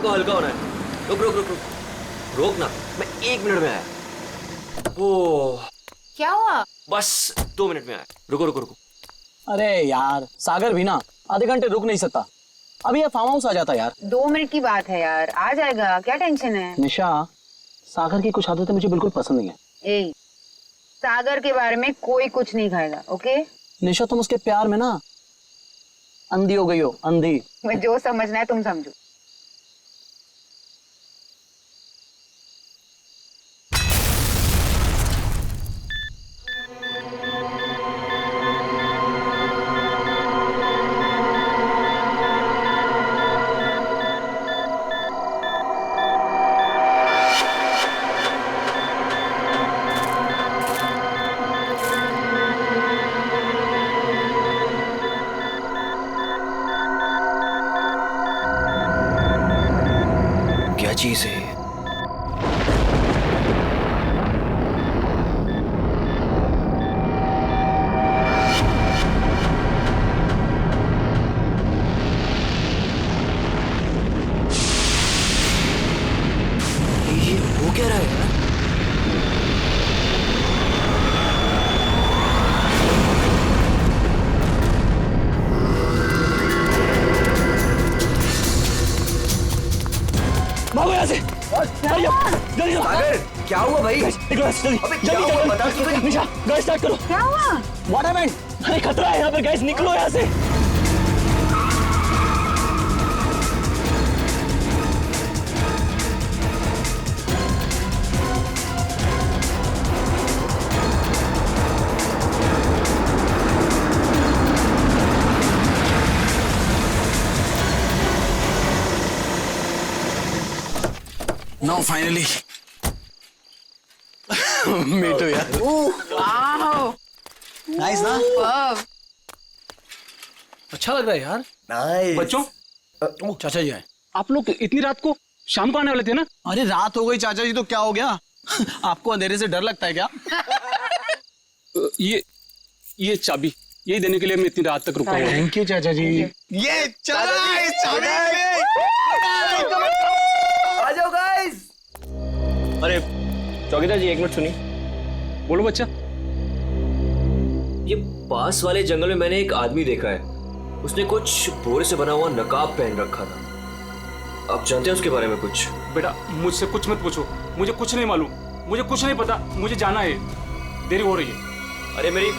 को हल्का होना है। रुक रुक रुक रुक रोक ना, मैं 1 मिनट में आया। ओह क्या हुआ? बस 2 मिनट में आया। रुको रुको रुको। अरे यार सागर भी ना आधे घंटे रुक नहीं सकता। अभी ये फार्म हाउस आ जाता यार। 2 मिनट की बात है यार, आ जाएगा, क्या टेंशन है? निशा, सागर की कुछ आदतें मुझे बिल्कुल पसंद नहीं है। ए, सागर के बारे में कोई कुछ नहीं खाएगा, ओके? निशा तुम उसके प्यार में ना अंधी हो गई हो, अंधी। मैं जो समझना है तुम समझो। क्या चीज है? ये हो क्या रहा है यार? भागो यहाँ से। जल्दी सागर क्या हुआ भाई? जल्दी अबे क्या हुआ बता तू तो। निशा गैस स्टार्ट करो। क्या हुआ? What happened? अरे खतरा है यहाँ पर, गैस निकलो यहाँ से। Now finally. Me too यार। वाओ, Nice ना? वाव। अच्छा लग रहा है यार। नाइस। बच्चों, ओ चाचा जी आए। आप लोग इतनी रात को शाम को आने वाले थे ना? अरे रात हो गई चाचा जी तो क्या हो गया? आपको अंधेरे से डर लगता है क्या? ये चाबी यही देने के लिए मैं इतनी रात तक रुका हुआ हूँ। थैंक यू चाचा जी। ये चला इस चाबी आ जाओ गाइस। अरे चौकीदार जी 1 मिनट सुनिए। बोलो बच्चा। ये पास वाले जंगल में मैंने एक आदमी देखा है। उसने कुछ बोरे से बना हुआ नकाब पहन रखा था। आप जानते हैं उसके बारे में कुछ? बेटा मुझसे कुछ मत पूछो, मुझे कुछ नहीं मालूम, मुझे कुछ नहीं पता, मुझे जाना है, देरी हो रही है। अरे मेरी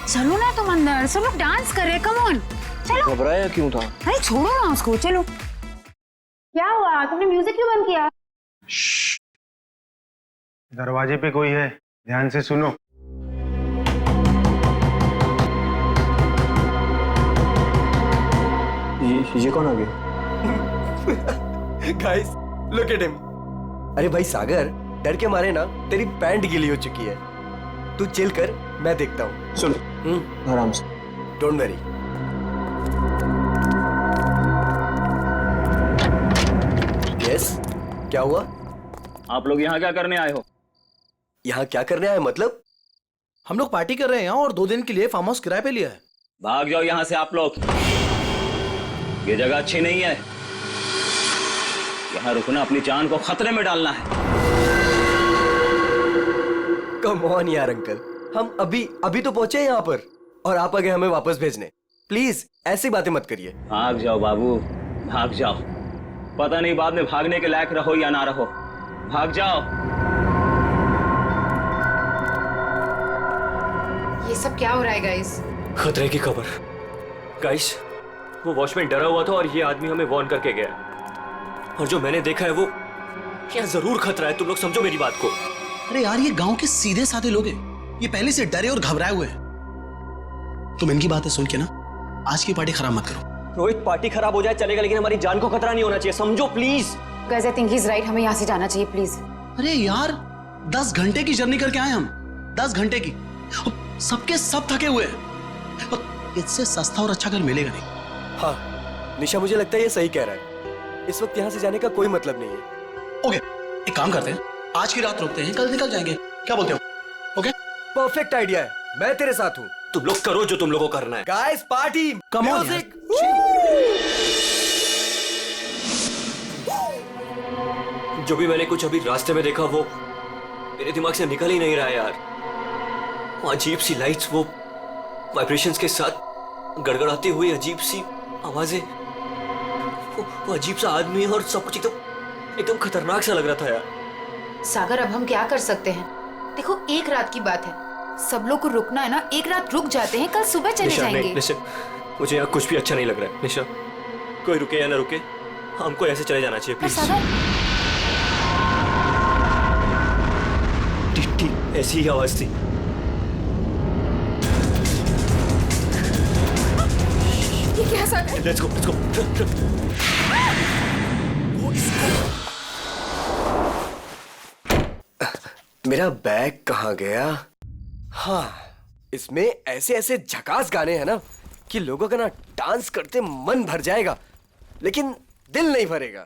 चलो ना तुम अंदर, सब लोग डांस कर रहे हैं, कम ऑन चलो। घबराया क्यों था? अरे छोड़ो ना उसको, चलो। क्या हुआ? तुमने म्यूजिक क्यों बंद किया? दरवाजे पे कोई है, ध्यान से सुनो। ये कौन आ गया? Guys look at him. अरे भाई सागर, डर के मारे ना तेरी पैंट गीली हो चुकी है। तू चिल कर, मैं देखता हूँ। सुन आराम से। Don't worry. यस, क्या हुआ? आप लोग यहाँ क्या करने आए हो? यहाँ क्या करने आए मतलब? हम लोग पार्टी कर रहे हैं और 2 दिन के लिए फार्म हाउस किराए पे लिया है। भाग जाओ यहाँ से आप लोग, ये जगह अच्छी नहीं है। यहाँ रुकना अपनी जान को खतरे में डालना है। कम ऑन यार अंकल, हम अभी तो पहुंचे यहाँ पर और आप आ गए हमें वापस भेजने। प्लीज ऐसी बातें मत करिए। भाग जाओ बाबू, भाग जाओ। पता नहीं बाद में भागने के लायक रहो या ना रहो। भाग जाओ। ये सब क्या हो रहा है गाइस? खतरे की खबर। गाइस, वो वॉचमैन डरा हुआ था और ये आदमी हमें वार्न करके गया। और जो मैंने देखा है वो क्या जरूर खतरा है। तुम लोग समझो मेरी बात को। अरे यार ये गांव के सीधे साधे लोग हैं, ये पहले से डरे और घबराए हुए हैं। तुम इनकी बातें सुन के ना आज की पार्टी खराब मत करो। रोहित, पार्टी खराब हो जाए चलेगा, लेकिन हमारी जान को खतरा नहीं होना चाहिए, समझो please. Guys I think he is right, हमें यहाँ से जाना चाहिए प्लीज। अरे यार 10 घंटे की जर्नी करके आए हम, 10 घंटे की। सबके सब थके हुए हैं और इससे सस्ता और अच्छा घर मिलेगा नहीं। हाँ निशा, मुझे लगता है ये सही कह रहा है। इस वक्त यहाँ से जाने का कोई मतलब नहीं है। ओके, एक काम करते हैं, आज की रात रुकते हैं, कल निकल जाएंगे। क्या बोलते हो? ओके, परफेक्ट आइडिया है, मैं तेरे साथ हूँ। तुम लोग करो जो तुम लोगों को करना है। Guys party, Come on, music. जो भी मैंने कुछ अभी रास्ते में देखा वो मेरे दिमाग से निकल ही नहीं रहा है यार। वो अजीब सी लाइट्स, वो वाइब्रेशंस के साथ गड़गड़ाती हुई अजीब सी आवाजें, वो अजीब सा आदमी और सब कुछ एकदम खतरनाक सा लग रहा था यार। सागर, अब हम क्या कर सकते हैं? देखो, एक रात की बात है, सब लोग को रुकना है ना, एक रात रुक जाते हैं, कल सुबह चले जाएंगे। निशा, मुझे यहाँ कुछ भी अच्छा नहीं लग रहा है। निशा, कोई रुके या ना रुके, हमको ऐसे चले जाना चाहिए प्लीज। ठीक ऐसी ही आवाज थी। ये क्या सागर? Let's go. मेरा बैग कहाँ गया? हाँ, इसमें ऐसे ऐसे झकास गाने हैं ना कि लोगों का ना डांस करते मन भर जाएगा, लेकिन दिल नहीं भरेगा।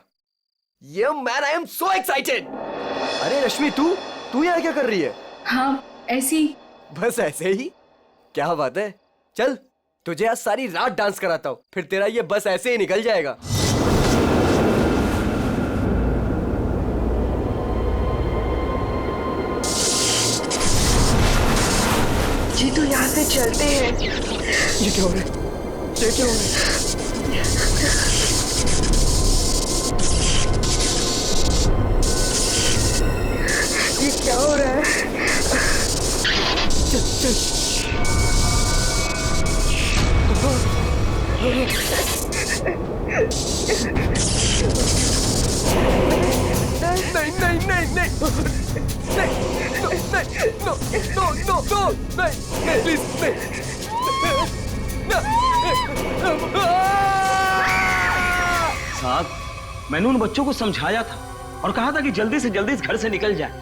ये man, I am so excited. अरे रश्मि, तू यहाँ क्या कर रही है? हाँ, ऐसी। बस ऐसे ही? क्या बात है, चल तुझे आज सारी रात डांस कराता हूँ, फिर तेरा ये बस ऐसे ही निकल जाएगा। जी तो यहाँ से चलते हैं। ये क्या हो रहा है? ये क्या हो रहा है? ये क्या हो रहा है? नहीं, प्लीज नहीं। साहब, मैंने उन बच्चों को समझाया था और कहा था कि जल्दी से जल्दी इस घर से निकल जाए,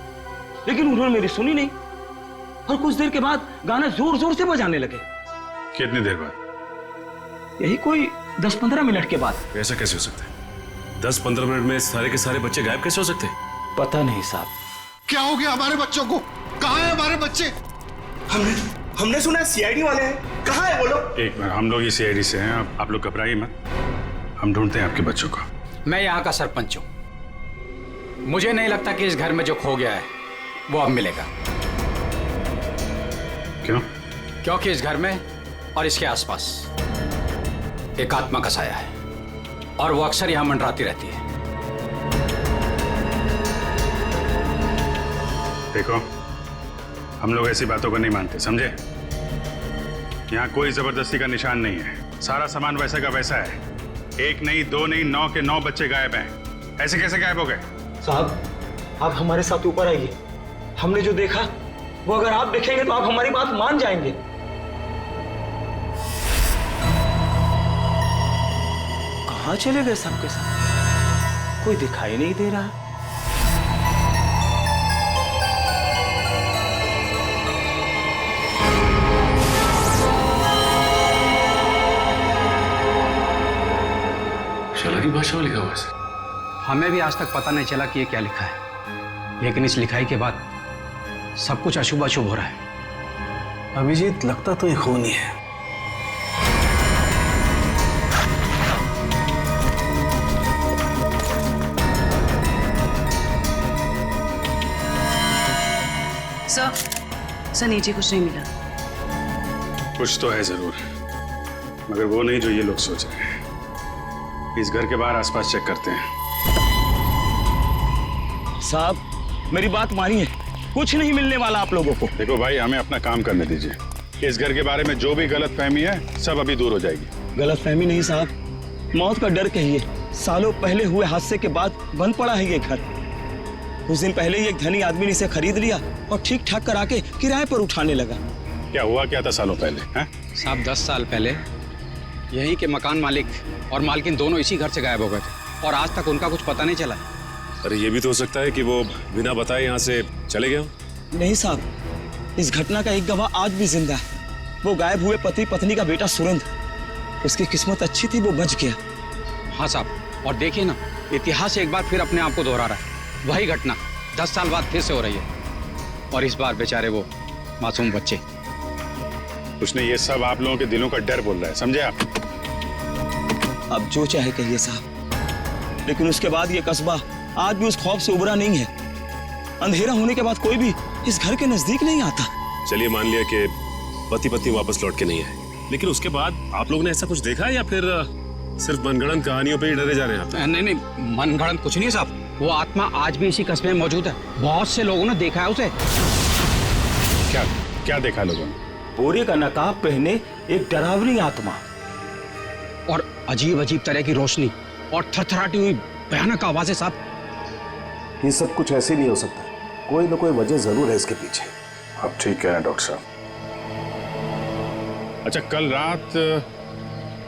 लेकिन उन्होंने मेरी सुनी नहीं और कुछ देर के बाद गाना जोर जोर से बजाने लगे। कितनी देर बाद? यही कोई 10-15 मिनट के बाद। ऐसा कैसे हो सकता है? 10-15 मिनट में सारे के सारे बच्चे गायब कैसे हो सकते हैं? पता नहीं साहब। क्या हो गया हमारे बच्चों को? कहाँ है हमारे बच्चे? हमने सुना सीआईडी वाले हैं, कहाँ है वो लोग? एक मिनट, हम लोग ये सीआईडी से हैं, आप लोग घबराइए मत, हम ढूंढते हैं आपके बच्चों को। मैं यहाँ का सरपंच हूँ, मुझे नहीं लगता कि इस घर में जो खो गया है वो अब मिलेगा। क्यों? क्योंकि इस घर में और इसके आसपास एक आत्मा का साया है और वो अक्सर यहाँ मंडराती रहती है। देखो, हम लोग ऐसी बातों को नहीं मानते, समझे? यहाँ कोई जबरदस्ती का निशान नहीं है, सारा सामान वैसा का वैसा है। 1 नहीं, 2 नहीं, 9 के 9 बच्चे गायब हैं। ऐसे कैसे गायब हो गए? साहब, आप हमारे साथ ऊपर आइए। हमने जो देखा वो अगर आप देखेंगे तो आप हमारी बात मान जाएंगे। कहाँ चले गए सबके सब? कोई दिखाई नहीं दे रहा। की भाषा में लिखा हुआ है। हमें भी आज तक पता नहीं चला कि ये क्या लिखा है, लेकिन इस लिखाई के बाद सब कुछ अशुभ अशुभ हो रहा है। अभिजीत, लगता तो ये खून ही है। सर नीचे कुछ नहीं मिला। कुछ तो है जरूर, मगर वो नहीं जो ये लोग सोच रहे हैं। इस घर के बाहर आसपास चेक करते हैं। साहब, मेरी बात मानिए, कुछ नहीं मिलने वाला आप लोगों को। देखो भाई, हमें अपना काम करने दीजिए। इस घर के बारे में जो भी गलतफहमी है सब अभी दूर हो जाएगी। गलतफहमी नहीं साहब, मौत का डर कहिए। सालों पहले हुए हादसे के बाद बंद पड़ा है ये घर। कुछ दिन पहले ही एक धनी आदमी ने इसे खरीद लिया और ठीक ठाक करा के किराए पर उठाने लगा। क्या हुआ क्या था सालों पहले? साहब, 10 साल पहले यहीं के मकान मालिक और मालकिन दोनों इसी घर से गायब हो गए थे और आज तक उनका कुछ पता नहीं चला। अरे ये भी तो हो सकता है कि वो बिना बताए यहाँ से चले गए। नहीं साहब, इस घटना का एक गवाह आज भी जिंदा है। वो गायब हुए पति पत्नी का बेटा सुरेंद्र। उसकी किस्मत अच्छी थी, वो बच गया। हाँ साहब, और देखिए ना, इतिहास एक बार फिर अपने आप को दोहरा रहा है। वही घटना 10 साल बाद फिर से हो रही है और इस बार बेचारे वो मासूम बच्चे। उसने ये सब आप लोगों के दिलों का डर बोल रहा है, समझे आप? अब जो चाहे कहिए साहब, लेकिन उसके बाद ये कस्बा आज भी उस खौफ से उबरा नहीं है। अंधेरा होने के बाद कोई भी इस घर के नजदीक नहीं आता। चलिए मान लिया कि पति पत्नी वापस लौट के नहीं आए, लेकिन उसके बाद आप लोगों ने ऐसा कुछ देखा है या फिर सिर्फ मनगढ़ंत कहानियों पे ही डरे जा रहे हैं आप? नहीं नहीं, मनगढ़ंत कुछ नहीं है साहब। वो आत्मा आज भी इसी कस्बे में मौजूद है। बहुत से लोगों ने देखा है उसे। क्या क्या देखा लोगों ने? बोरे का नकाब पहने एक डरावनी आत्मा और अजीब अजीब तरह की रोशनी और थरथराती हुई भयानक आवाजें साहब। ये सब कुछ ऐसे नहीं हो सकता, कोई ना कोई वजह जरूर है इसके पीछे। आप ठीक कह रहे हैं डॉक्टर साहब। अच्छा, कल रात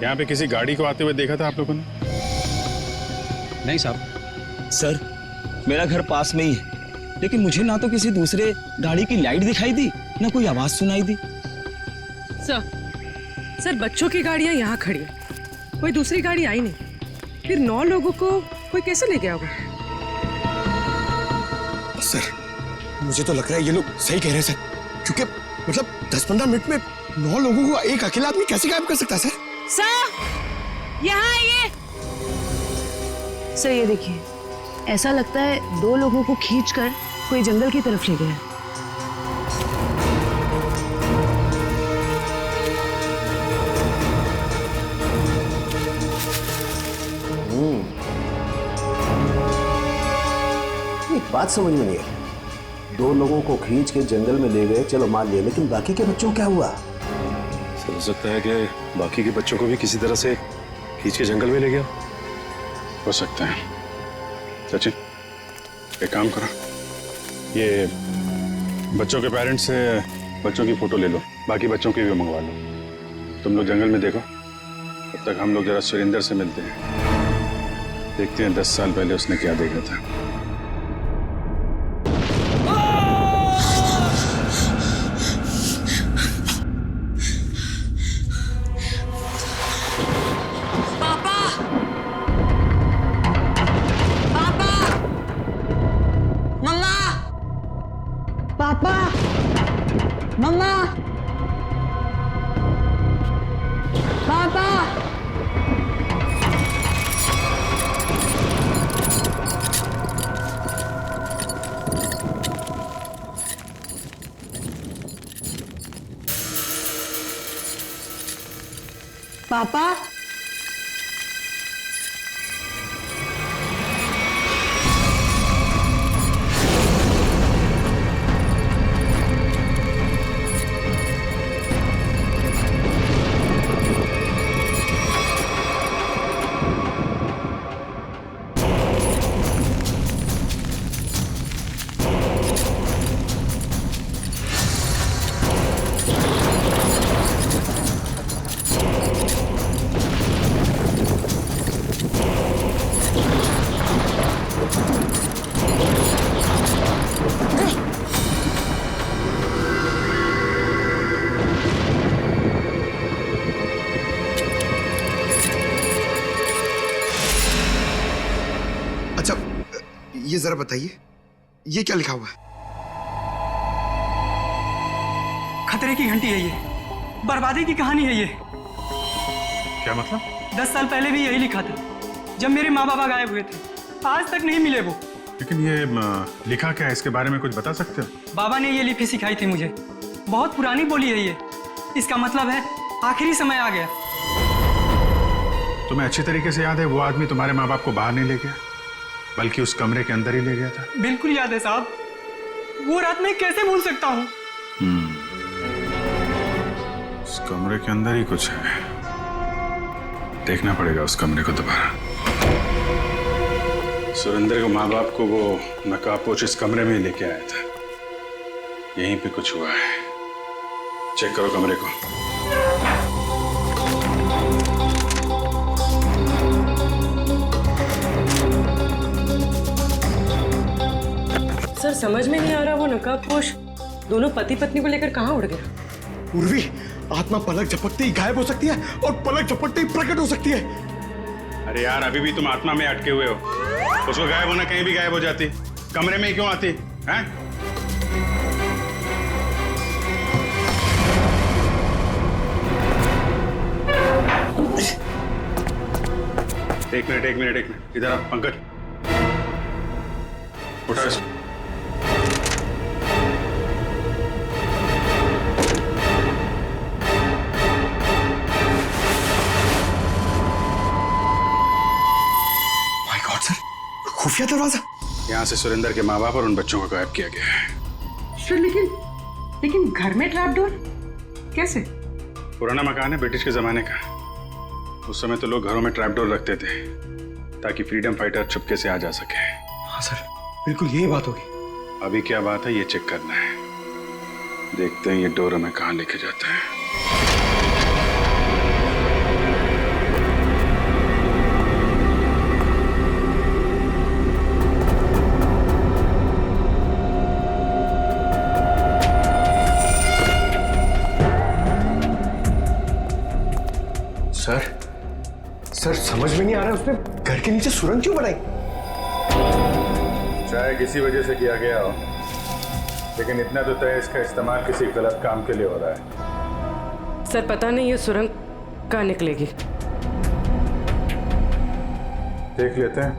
यहाँ पे किसी गाड़ी को आते हुए देखा था आप लोगों ने? नहीं साहब। सर, मेरा घर पास में ही है, लेकिन मुझे ना तो किसी दूसरे गाड़ी की लाइट दिखाई दी, ना कोई आवाज सुनाई दी। सर बच्चों की गाड़ियां यहाँ खड़ी है, कोई दूसरी गाड़ी आई नहीं, फिर 9 लोगों को कोई कैसे ले गया होगा? सर मुझे तो लग रहा है ये लोग सही कह रहे हैं सर, क्योंकि मतलब 10-15 मिनट में 9 लोगों को एक अकेला आदमी कैसे गायब कर सकता है सर? सर यहाँ आइए। सर ये देखिए, ऐसा लगता है 2 लोगों को खींचकर कोई जंगल की तरफ ले गया। एक बात समझ में नहीं आई, 2 लोगों को खींच के जंगल में ले गए, चलो मान लिया, लेकिन बाकी के बच्चों को क्या हुआ? हो सकता है कि बाकी के बच्चों को भी किसी तरह से खींच के जंगल में ले गया। हो सकता है। सचिन, एक काम करो, ये बच्चों के पेरेंट्स से बच्चों की फोटो ले लो, बाकी बच्चों की भी मंगवा लो। तुम लोग जंगल में देखो, तब तक हम लोग जरा सुरेंद्र से मिलते हैं, देखते हैं 10 साल पहले उसने क्या देखा था। पापा, ये जरा बताइए, ये क्या लिखा हुआ है? खतरे की घंटी है ये, बर्बादी की कहानी है ये। क्या मतलब? 10 साल पहले भी यही लिखा था, जब मेरे माँ बाबा गायब हुए थे, आज तक नहीं मिले वो। लेकिन ये लिखा क्या है, इसके बारे में कुछ बता सकते हो? बाबा ने ये लिपि सिखाई थी मुझे, बहुत पुरानी बोली है ये। इसका मतलब है आखिरी समय आ गया। तुम्हें अच्छी तरीके से याद है वो आदमी तुम्हारे माँ बाप को बाहर नहीं ले गया, बल्कि उस कमरे के अंदर ही ले गया था? बिल्कुल याद है साहब, वो रात मैं कैसे भूल सकता हूँ। उस कमरे के अंदर ही कुछ है, देखना पड़ेगा उस कमरे को दोबारा। सुरेंद्र को माँ बाप को वो नकाबपोश इस कमरे में ही लेके आया था, यहीं पे कुछ हुआ है। चेक करो कमरे को। सर समझ में नहीं आ रहा, वो नकाबपोश दोनों पति पत्नी को लेकर कहाँ उड़ गया? उर्वी, आत्मा पलक झपकते ही गायब हो सकती है और पलक झपकते ही प्रकट हो सकती है। अरे यार, अभी भी तुम आत्मा में अटके हुए हो। उसको गायब होना कहीं भी गायब हो जाती, कमरे में ही क्यों आती है? एक मिनट इधर आ पंकज। उठा इसको। माय गॉड सर, खुफिया दरवाजा। यहाँ से सुरेंद्र के माँ बाप और उन बच्चों को गायब किया गया है। सर लेकिन घर में ट्रैप डोर कैसे? पुराना मकान है ब्रिटिश के जमाने का। उस समय तो लोग घरों में ट्रैप डोर रखते थे ताकि फ्रीडम फाइटर चुपके से आ जा सके। हाँ सर, बिल्कुल यही बात होगी। अभी क्या बात है ये चेक करना है। देखते हैं ये डोर हमें कहाँ लेके जाता है। सर समझ में नहीं आ रहा उसने घर के नीचे सुरंग क्यों बनाई? चाहे किसी वजह से किया गया हो, लेकिन इतना तो तय इसका इस्तेमाल किसी गलत काम के लिए हो रहा है। सर पता नहीं ये सुरंग कहाँ निकलेगी। देख लेते हैं।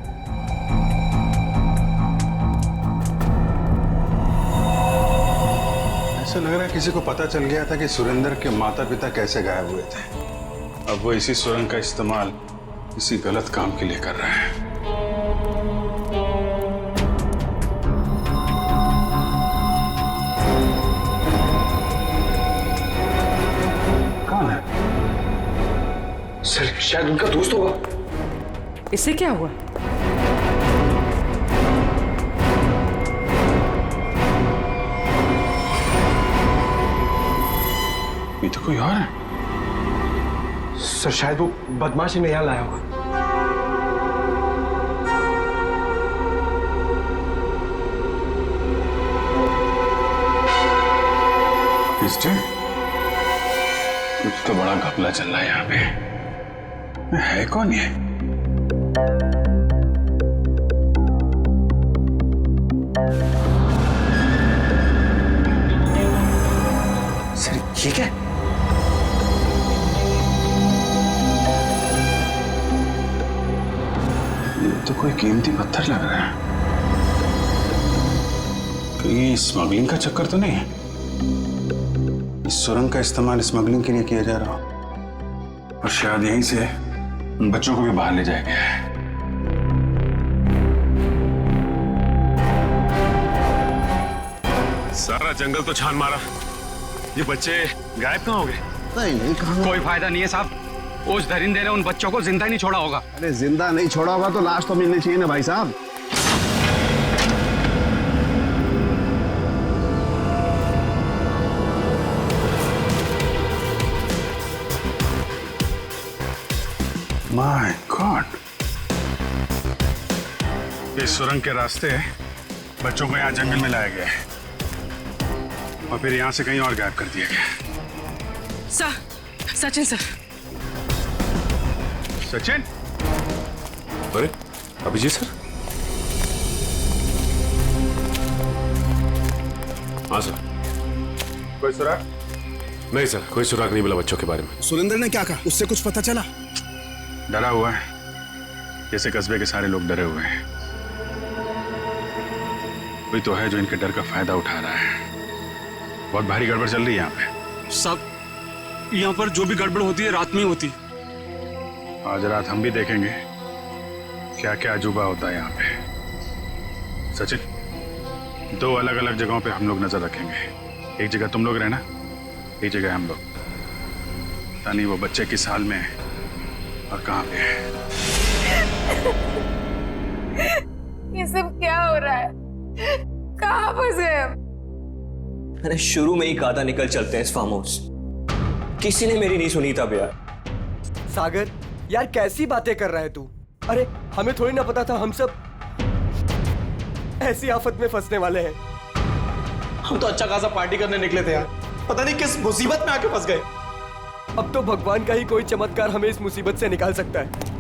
ऐसा लग रहा है किसी को पता चल गया था कि सुरेंद्र के माता पिता कैसे गायब हुए थे। अब वो इसी सुरंग का इस्तेमाल किसी गलत काम के लिए कर रहा है। कौन है? सर शायद उनका दोस्त होगा। इससे क्या हुआ? ये तो कोई और है। सर शायद वो बदमाशी में यहाँ लाया होगा। कुछ तो बड़ा घपला चल रहा है यहाँ पे। है कौन ये? सर ये क्या? तो कोई कीमती पत्थर लग रहा है। कहीं स्मगलिंग का चक्कर तो नहीं है? इस सुरंग का इस्तेमाल स्मगलिंग के लिए किया जा रहा हो और शायद यहीं से उन बच्चों को भी बाहर ले जाया गया है। सारा जंगल तो छान मारा, ये बच्चे गायब कहाँ हो गए? नहीं कहाँ? कोई फायदा नहीं है साहब, उस दरिंदे ने उन बच्चों को जिंदा नहीं छोड़ा होगा। अरे जिंदा नहीं छोड़ा होगा तो लाश तो मिलनी चाहिए ना भाई साहब। माय गॉड, इस सुरंग के रास्ते बच्चों को यहाँ जंगल में लाया गया है और फिर यहाँ से कहीं और गायब कर दिया गया। सचिन सर। सचिन? अरे अभिजीत सर। हाँ सर। कोई सुराग? नहीं सर, कोई सुराग नहीं मिला बच्चों के बारे में। सुरेंद्र ने क्या कहा? उससे कुछ पता चला? डरा हुआ है, जैसे कस्बे के सारे लोग डरे हुए हैं। कोई तो है जो इनके डर का फायदा उठा रहा है। बहुत भारी गड़बड़ चल रही है यहाँ पे। सब यहाँ पर जो भी गड़बड़ होती है रात में होती। आज रात हम भी देखेंगे क्या क्या अजूबा होता है यहाँ पे। सचिन, 2 अलग अलग जगहों पे हम लोग नजर रखेंगे। एक जगह तुम लोग रहना, एक जगह हम लोग। पता नहीं वो बच्चे किस हाल में है और कहाँ पे है। ये सब क्या हो रहा है? कहाँ फंस गए हम? मैंने शुरू में ही कहा था निकल चलते हैं इस फार्म हाउस। किसी ने मेरी नहीं सुनी तब यार। सागर यार कैसी बातें कर रहा है तू? अरे हमें थोड़ी ना पता था हम सब ऐसी आफत में फंसने वाले हैं। हम तो अच्छा खासा पार्टी करने निकले थे यार, पता नहीं किस मुसीबत में आके फंस गए। अब तो भगवान का ही कोई चमत्कार हमें इस मुसीबत से निकाल सकता है।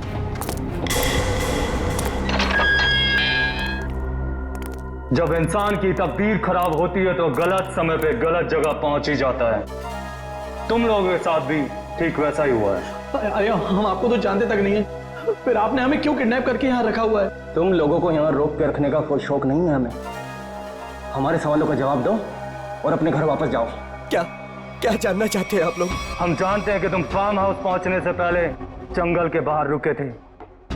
जब इंसान की तकदीर खराब होती है तो गलत समय पे गलत जगह पहुंच ही जाता है। तुम लोगों के साथ भी ठीक वैसा ही हुआ है। अरे हम आपको तो जानते तक नहीं है, फिर आपने हमें क्यों किडनैप करके यहाँ रखा हुआ है? तुम लोगों को यहाँ रोक के रखने का कोई शौक नहीं है हमें। हमारे सवालों का जवाब दो और अपने घर वापस जाओ। क्या क्या जानना चाहते हैं आप लोग? हम जानते हैं कि तुम फार्म हाउस पहुंचने से पहले जंगल के बाहर रुके थे।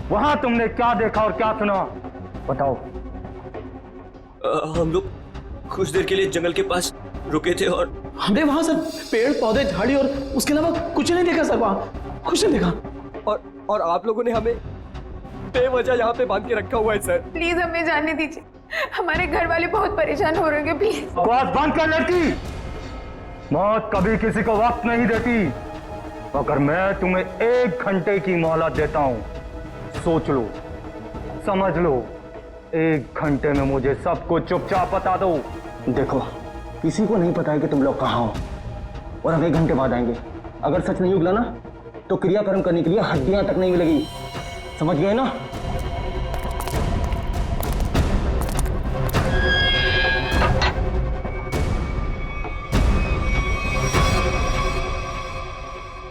वहां तुमने क्या देखा और क्या सुना, बताओ। हम लोग कुछ देर के लिए जंगल के पास रुके थे और हमने वहां सर पेड़ पौधे झाड़ी और उसके अलावा कुछ नहीं देखा सर, वहां कुछ नहीं देखा। और आप लोगों ने हमें बेवजह यहाँ पे बांध के रखा हुआ है सर। प्लीज हमें जाने दीजिए, हमारे घर वाले बहुत परेशान हो रहे हैं, प्लीज। आवाज बंद कर लड़की। मौत कभी किसी को वक्त नहीं देती। अगर मैं तुम्हें 1 घंटे की मोहलत देता हूं, सोच लो, समझ लो, 1 घंटे में मुझे सब कुछ चुपचाप बता दो। देखो, किसी को नहीं पता है कि तुम लोग कहाँ हो और हम 1 घंटे बाद आएंगे। अगर सच नहीं उगला ना तो क्रियाकर्म करने के लिए हड्डियां तक नहीं मिलेगी। समझ गए ना?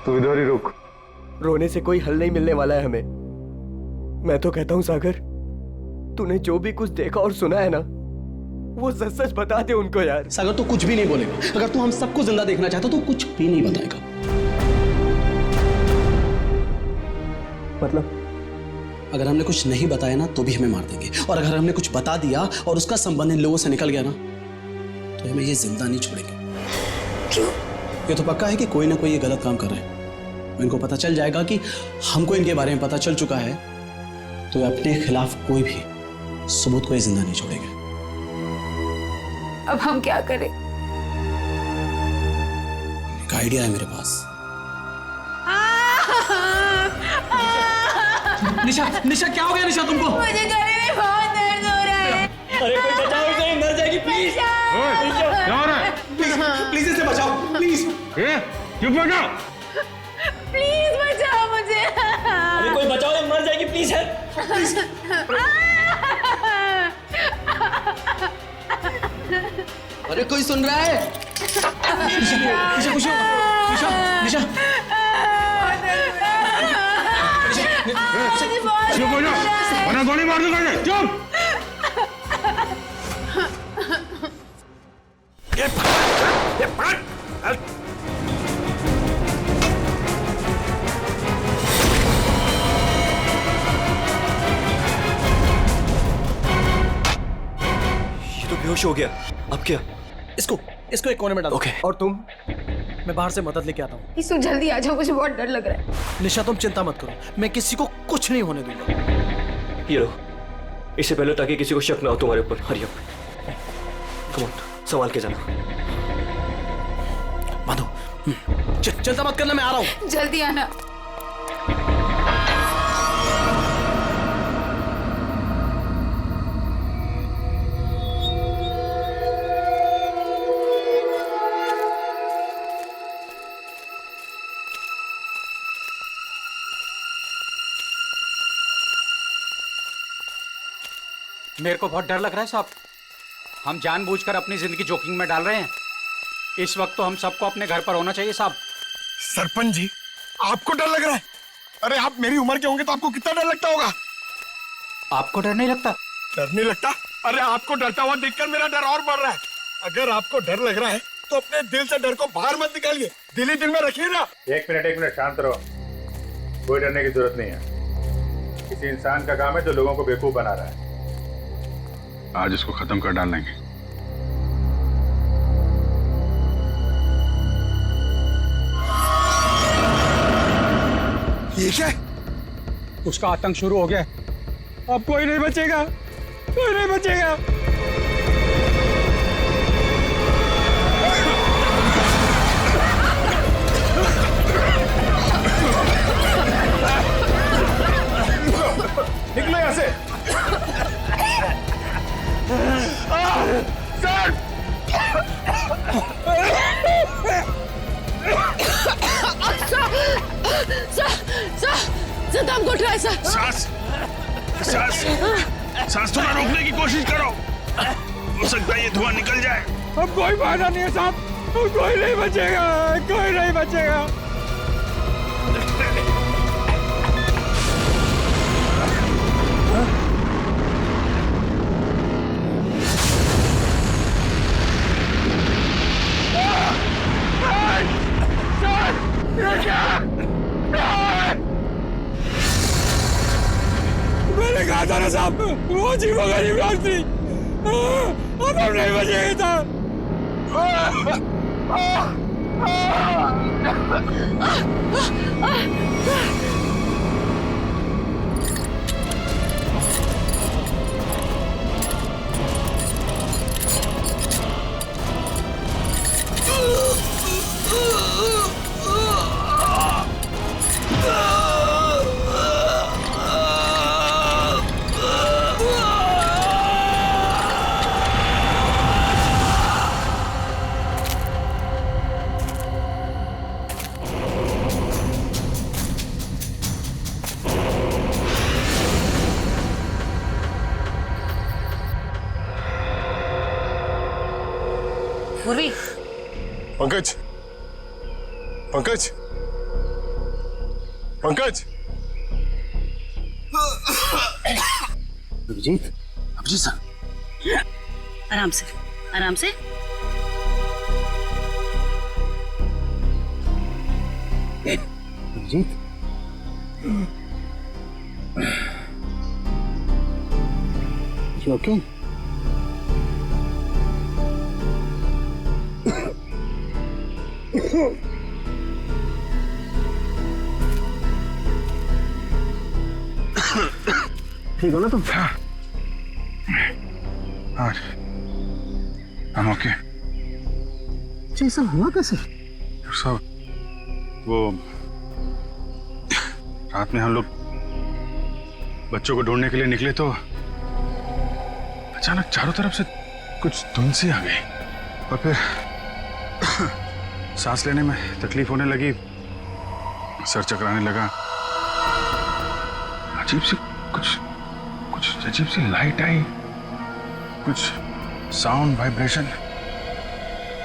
तू इधर ही रुक। रोने से कोई हल नहीं मिलने वाला है हमें। मैं तो कहता हूं सागर, तूने जो भी कुछ देखा और सुना है ना, वो सच सच बता दे उनको यार। सागर तो कुछ भी नहीं बोलेगा। अगर तू हम सबको जिंदा देखना चाहता तो कुछ भी नहीं बताएगा। मतलब अगर हमने कुछ नहीं बताया ना तो भी हमें मार देंगे, और अगर हमने कुछ बता दिया और उसका संबंध इन लोगों से निकल गया ना तो हमें ये जिंदा नहीं छोड़ेंगे। ये तो पक्का है कि कोई ना कोई ये गलत काम कर रहे हैं। इनको पता चल जाएगा कि हमको इनके बारे में पता चल चुका है, तो अपने खिलाफ कोई भी सबूत को ये जिंदा नहीं छोड़ेंगे। अब हम क्या करें? एक आइडिया है मेरे पास। निशा, निशा क्या हो गया निशा तुमको? मुझे गले में बहुत दर्द हो रहा है। अरे कोई बचाओ इसे, मर जाएगी प्लीज। क्या हो रहा है? प्लीज इसे बचाओ, प्लीज। चुप हो जाओ। प्लीज बचाओ मुझे। अरे कोई बचाओ, ये मर जाएगी प्लीज। अरे कोई सुन रहा है? निशा खुश हो? निशा, निशा। चुप हो जाओ, वरना गोली मार दूंगा। चुप। ये तो बेहोश हो गया। अब क्या? इसको एक कोने में डालो। ओके। और तुम? मैं बाहर से मदद लेके आता हूँ। इसको जल्दी आ जाओ, मुझे बहुत डर लग रहा है। निशा तुम चिंता मत करो, मैं किसी को कुछ नहीं होने दूंगा। ये लो, इससे पहले ताकि किसी को शक ना हो तुम्हारे ऊपर। हरी अप, कम ऑन, संभाल के जाना। माधो, चिंता मत करना, मैं आ रहा हूँ। जल्दी आना। मेरे को बहुत डर लग रहा है साहब। हम जानबूझकर अपनी जिंदगी जोखिम में डाल रहे हैं। इस वक्त तो हम सबको अपने घर पर होना चाहिए साहब। सरपंच जी, आपको डर लग रहा है? अरे आप मेरी उम्र के होंगे तो आपको कितना डर लगता होगा? आपको डर नहीं लगता? डर नहीं लगता? अरे आपको डरता हुआ देखकर मेरा डर और बढ़ रहा है। अगर आपको डर लग रहा है तो अपने दिल से डर को बाहर मत निकालिए, दिल ही दिल में रखिए ना। एक मिनट शांत रहो। कोई डरने की जरूरत नहीं है। किसी इंसान का काम है जो लोगों को बेवकूफ बना रहा है। आज इसको खत्म कर डालेंगे। ये क्या? उसका आतंक शुरू हो गया। अब कोई नहीं बचेगा, कोई नहीं बचेगा। निकलो यहाँ से। सर! सर दम घुट रहा है सर। सांस थोड़ा रोकने की कोशिश करो। हो सकता है ये धुआं निकल जाए। अब कोई फायदा नहीं है साहब, कोई नहीं बचेगा, कोई नहीं बचेगा। वो जीवो गरीब डॉक्टरी अब हम नहीं बचेगा पूर्वी, पंकज पंकज पंकज अभिजीत अभिजीत सर आराम से आराम से। Abhijit you okay? ठीक हो ना तुम? हाँ हम ओके। ये सब हुआ कैसे? सब वो रात में हम लोग बच्चों को ढूंढने के लिए निकले तो अचानक चारों तरफ से कुछ धुंध सी आ गई और फिर सांस लेने में तकलीफ होने लगी, सर चकराने लगा, अजीब सी कुछ अजीब सी लाइट आई, कुछ साउंड वाइब्रेशन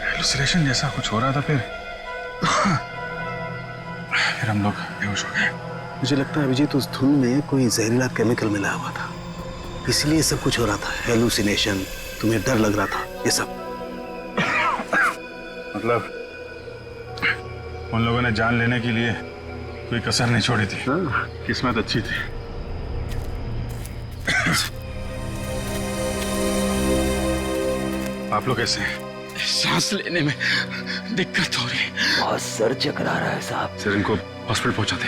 हेलुसिनेशन जैसा कुछ हो रहा था। फिर हम लोग बेहोश हो गए। मुझे लगता है अभिजीत उस धुन में कोई जहरीला केमिकल मिला हुआ था, इसलिए सब कुछ हो रहा था। हेलुसिनेशन, तुम्हें डर लग रहा था, ये सब। मतलब उन लोगों ने जान लेने के लिए कोई कसर नहीं छोड़ी थी। किस्मत अच्छी थी। आप लोग कैसे हैं? सांस लेने में दिक्कत हो रही है। बहुत सर चकरा रहा है साहब। सर इनको हॉस्पिटल पहुंचाते।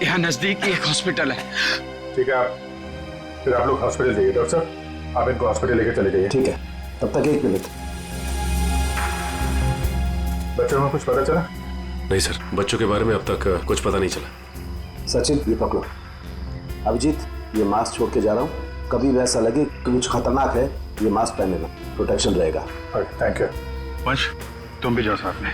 यहाँ नजदीक ही एक हॉस्पिटल है। ठीक है, फिर आप लोग हॉस्पिटल जाइए। डॉक्टर साहब आप इनको हॉस्पिटल लेकर चले जाइए। ठीक है, तब तक 1 मिनट। बच्चों में कुछ पता चला? नहीं सर, बच्चों के बारे में अब तक कुछ पता नहीं चला। सचिन ये पकड़ो। अभिजीत ये मास्क छोड़ के जा रहा हूँ, कभी भी ऐसा लगे कि कुछ खतरनाक है ये मास्क पहन लेना, प्रोटेक्शन रहेगा। Thank you. वंश तुम भी जाओ साथ में।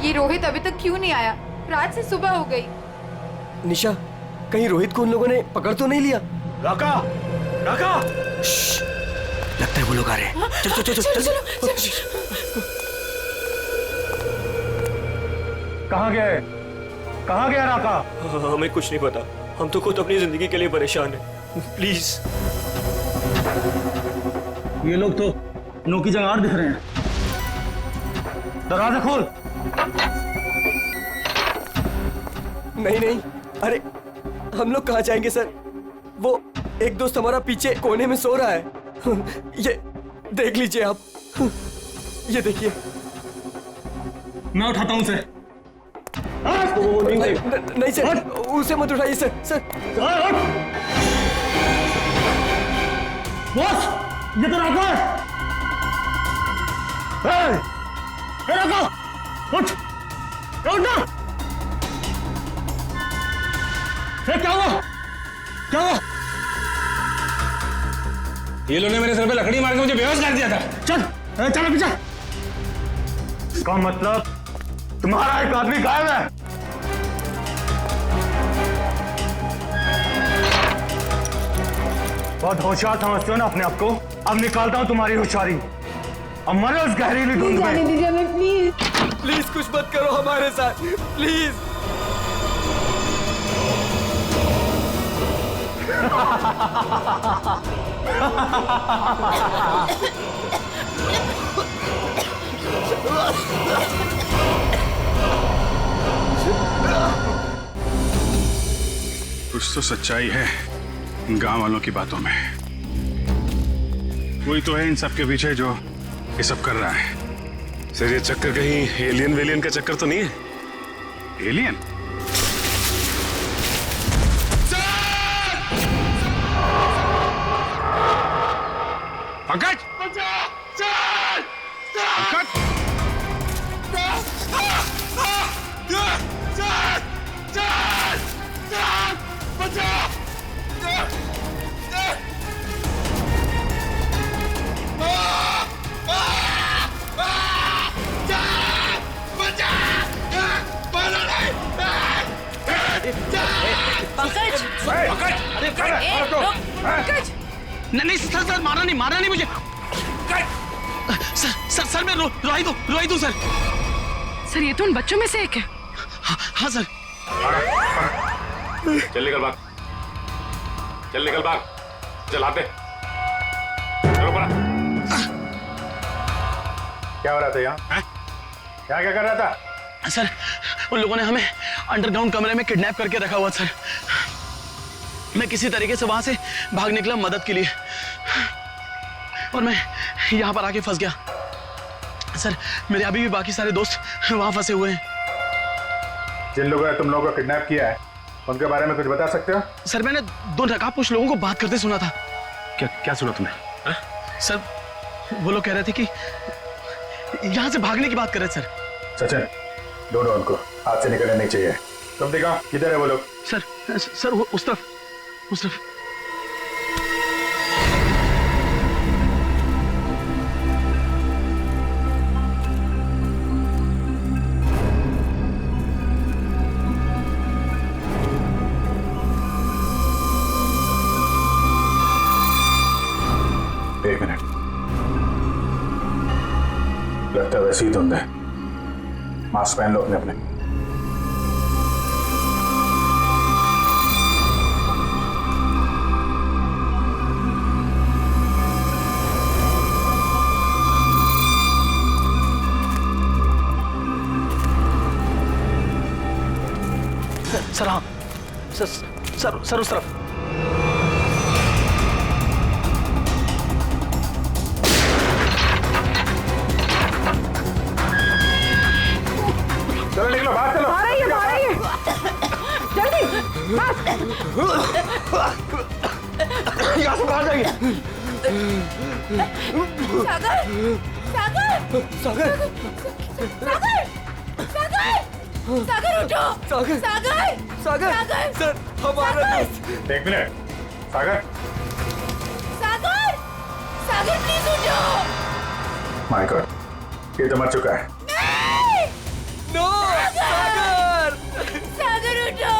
ये रोहित अभी तक क्यों नहीं आया? रात से सुबह हो गई। निशा, कहीं रोहित को उन लोगों ने पकड़ तो नहीं लिया? राका राका, लगता है वो लोग आ रहे हैं। चल चल चल चल। कहाँ गया राका? हमें कुछ नहीं पता, हम तो खुद अपनी जिंदगी के लिए परेशान हैं। प्लीज। ये लोग तो नो की जंगार दिख रहे हैं। दरवाजा खोल। नहीं नहीं, अरे हम लोग कहाँ जाएंगे सर? वो एक दोस्त हमारा पीछे कोने में सो रहा है। ये देख लीजिए आप, ये देखिए। मैं उठाता हूँ उसे। नहीं सर, उसे मत उठाइए सर। सर बॉस, ये तो राका है। राका उठ ना। क्या हुआ? क्या हुआ? ये लोगों ने मेरे सर पे लकड़ी मार के मुझे बेहोश कर दिया था। चल चल पीछे। इसका मतलब तुम्हारा एक आदमी गायब है। बहुत होशियार समझते हो ना अपने आप को? अब निकालता हूं तुम्हारी होशियारी। अब मरो उस गहरीली धुंध में। जाने दीजिए हमें प्लीज। प्लीज कुछ मत करो हमारे साथ, प्लीज। कुछ तो सच्चाई है इन गांव वालों की बातों में। कोई तो है इन सब के पीछे जो ये सब कर रहा है। सर ये चक्कर कहीं एलियन वेलियन का चक्कर तो नहीं है? एलियन? पंकज! पंकज! पंकज! अरे पंकज! नहीं सर मारा नहीं मुझे। सर सर मैं रोई दूं सर। सर ये तो उन बच्चों में से एक है। हाँ सर। चल निकल भाग, चल आते चलो पड़ा। क्या हो रहा था यहाँ? क्या कर रहा था? सर उन लोगों ने हमें अंडरग्राउंड कमरे में किडनैप करके रखा हुआ सर। मैं किसी तरीके से वहां से भाग निकला मदद के लिए और मैं यहाँ पर आके फंस गया सर। मेरे अभी भी बाकी सारे दोस्त वहां फंसे हुए हैं। जिन लोगों ने तुम लोगों को किडनैप किया है उनके बारे में कुछ बता सकते हो? सर मैंने 2 नकाबपोश लोगों को बात करते सुना था। क्या सुना तुमने? सर वो लोग कह रहे थे कि यहाँ से भागने की बात कर रहे थे सर। सचिन ढूंढो उनको, हाथ से निकलने नहीं चाहिए। तुम देखो किधर है वो लोग? सर वो उस तरफ। एक मिनट, लगता है वैसे ही धुंध है। मास्क पहन लो अपने। सर हाँ सर उस तरफ। चलो निकलो बाहर, चलो। आ रही है जल्दी यहाँ से बाहर जाइए। सागर उठो! सागर! सर हमारा दोस्त। एक मिनट, सागर प्लीज उठो! माय गॉड, ये तो मर चुका है। नो सागर! सागर उठो!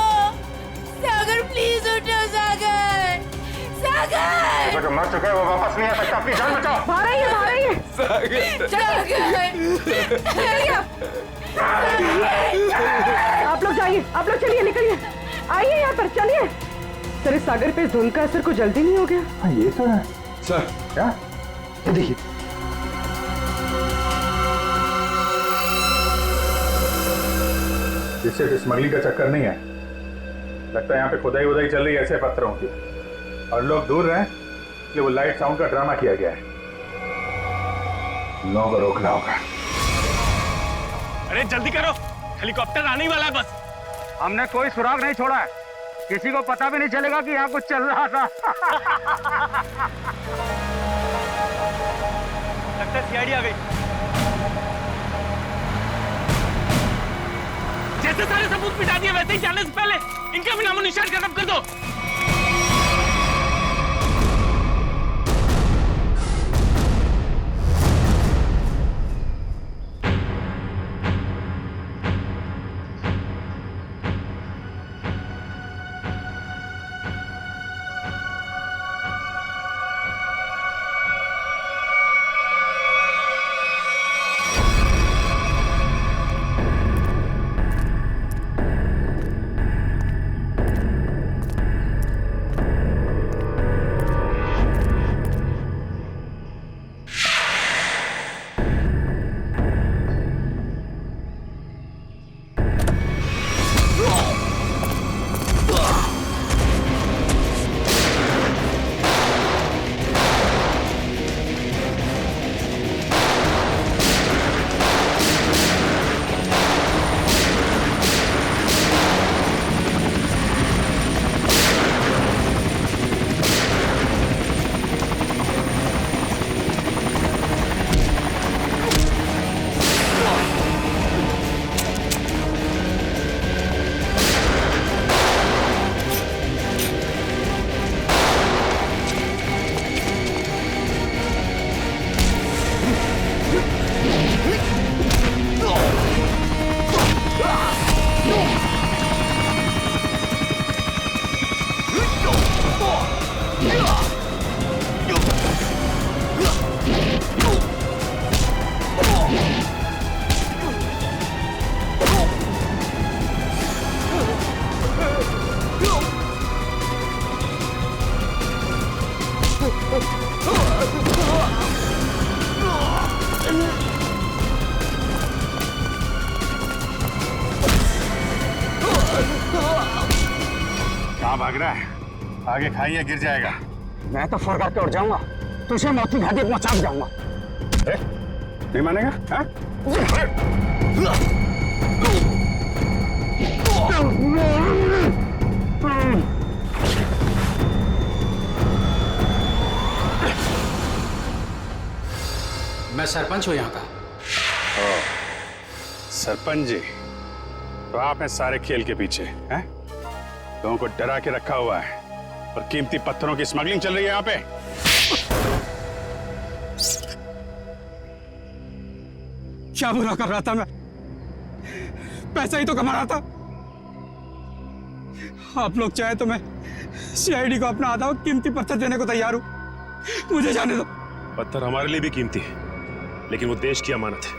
सागर प्लीज उठो! सागर! जो मर चुका है वो वापस नहीं आ सकता। अपनी जान बचाओ। आ रही है आप लोग जाइए, आप लोग चलिए, निकलिए, आइए यहाँ पर, चलिए। सर इस सागर पे धुंध का असर कुछ जल्दी नहीं हो गया? हाँ ये तो है सर। क्या? ये देखिए, इससे स्मगलिंग का चक्कर नहीं है। लगता है यहाँ पे खुदाई चल रही है ऐसे पत्थरों की, और लोग दूर रहे इसलिए वो लाइट साउंड का ड्रामा किया गया है। लोगों को रोकना होगा। अरे जल्दी करो, हेलीकॉप्टर आने ही वाला है बस। हमने कोई सुराग नहीं छोड़ा है, किसी को पता भी नहीं चलेगा कि यहाँ कुछ चल रहा था। लगता है सीआईडी आ गई। जैसे सारे सबूत मिटा दिए वैसे ही जाने से पहले इनका भी नामो निशान खत्म कर दो। कहाँ भाग रहा है? आगे खाइए, गिर जाएगा। मैं तो फरका के उड़ जाऊंगा, तुझे मौत की घाटी पहुंचा जाऊंगा। नहीं मानेगा? हाँ? मैं सरपंच हूँ यहाँ का। सरपंच जी, तो आप हैं सारे खेल के पीछे, हैं? लोगों को डरा के रखा हुआ है और कीमती पत्थरों की स्मगलिंग चल रही है यहाँ पे। क्या बुरा कर रहा था मैं? पैसा ही तो कमा रहा था। आप लोग चाहे तो मैं सीआईडी को अपना आधा कीमती पत्थर देने को तैयार हूं। मुझे जाने दो। पत्थर हमारे लिए भी कीमती है, लेकिन वो देश की अमानत है,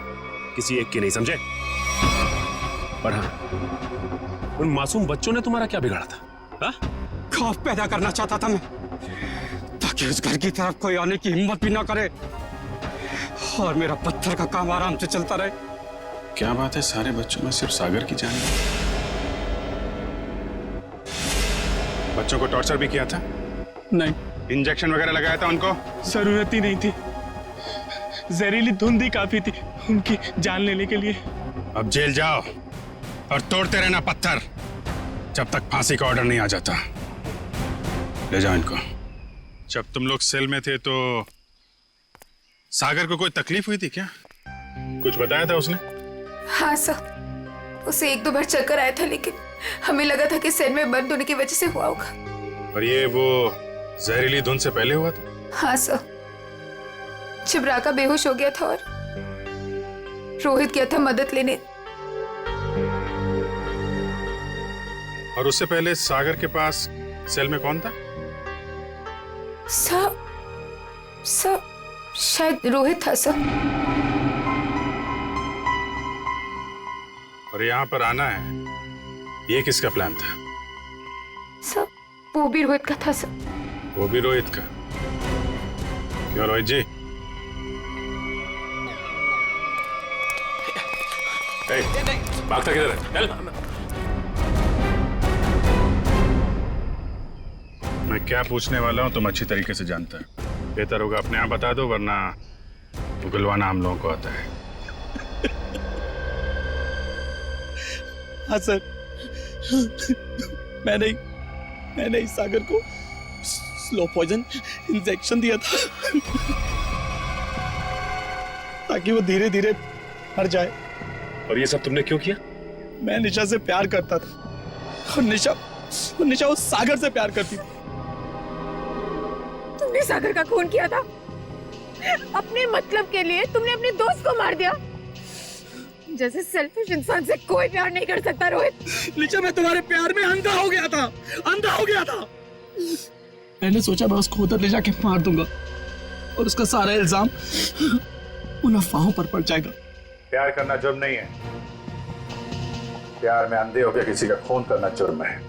किसी एक की नहीं, समझे? और हाँ, उन मासूम बच्चों ने तुम्हारा क्या बिगाड़ा था? हाँ? खौफ पैदा करना चाहता था मैं, ताकि उस घर की तरफ कोई आने की हिम्मत भी ना करे और मेरा पत्थर का काम आराम से चलता रहे। क्या बात है, सारे बच्चों में सिर्फ सागर की जान है? बच्चों को टॉर्चर भी किया था? नहीं। इंजेक्शन वगैरह लगाया था उनको? जरूरत ही नहीं थी, जहरीली धुंध ही काफी थी उनकी जान लेने के लिए। अब जेल जाओ और तोड़ते रहना पत्थर जब तक फांसी का ऑर्डर नहीं आ जाता। ले जाओ इनको। जब तुम लोग सेल में थे तो सागर को कोई तकलीफ हुई थी क्या? कुछ बताया था उसने? हाँ सर, उसे एक दो बार चक्कर आया था, लेकिन हमें लगा था कि सेल में बंद होने की वजह से हुआ होगा। और ये वो जहरीली धुंध से पहले हुआ था? हाँ सर, जब राका बेहोश हो गया था और रोहित गया था मदद लेने। और उससे पहले सागर के पास सेल में कौन था? सर शायद रोहित था सर। और यहाँ पर आना है, ये किसका प्लान था? सर वो भी रोहित का था सर। वो भी रोहित का? क्यों रोहित जी? भागता किधर है? चल। मैं क्या पूछने वाला हूँ तुम अच्छी तरीके से जानता है। बेहतर होगा अपने आप बता दो, वरना उगलवाना हम लोगों को आता है। हाँ सर, मैंने इस सागर को स्लो पॉइजन इंजेक्शन दिया था ताकि वो धीरे धीरे मर जाए। और ये सब तुमने क्यों किया? मैं निशा से प्यार करता था और निशा उस सागर से प्यार करती थी। तुमने सागर का खून किया था अपने मतलब के लिए। तुमने अपने दोस्त को मार दिया। जैसे सेल्फिश इंसान से कोई प्यार नहीं कर सकता रोहित। निशा, मैं तुम्हारे प्यार में अंधा हो गया था। मैंने सोचा मैं उसको उधर ले जाके मार दूंगा और उसका सारा इल्जाम उन अफवाहों पर पड़ जाएगा। प्यार करना जुर्म नहीं है, प्यार में अंधे होकर किसी का खून करना जुर्म है।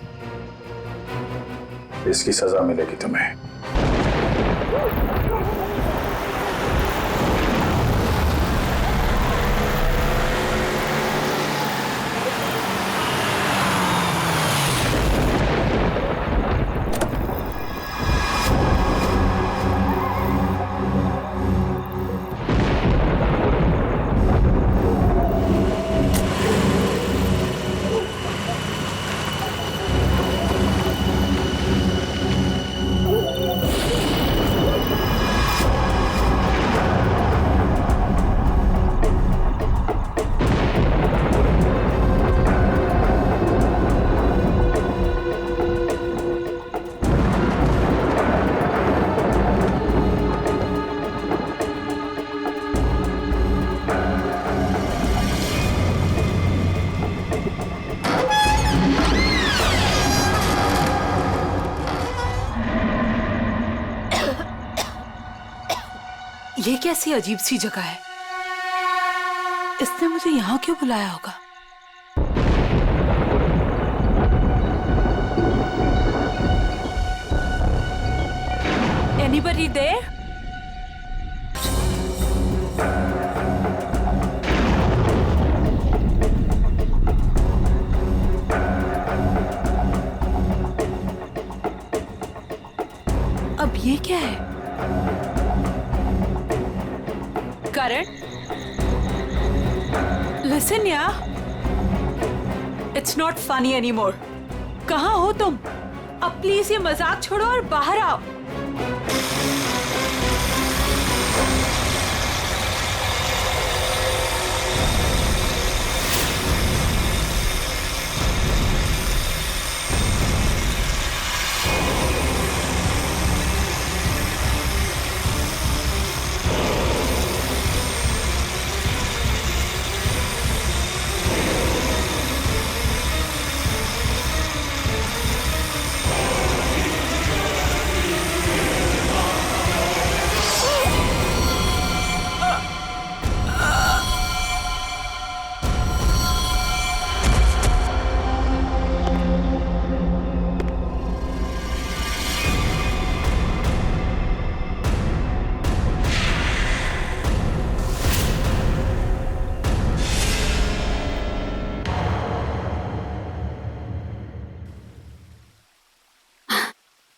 इसकी सजा मिलेगी तुम्हें। ये कैसी अजीब सी जगह है? इसने मुझे यहाँ क्यों बुलाया होगा? Anybody there? अब ये क्या है? करण, listen यार, it's not funny anymore. कहाँ हो तुम? अब प्लीज ये मजाक छोड़ो और बाहर आओ।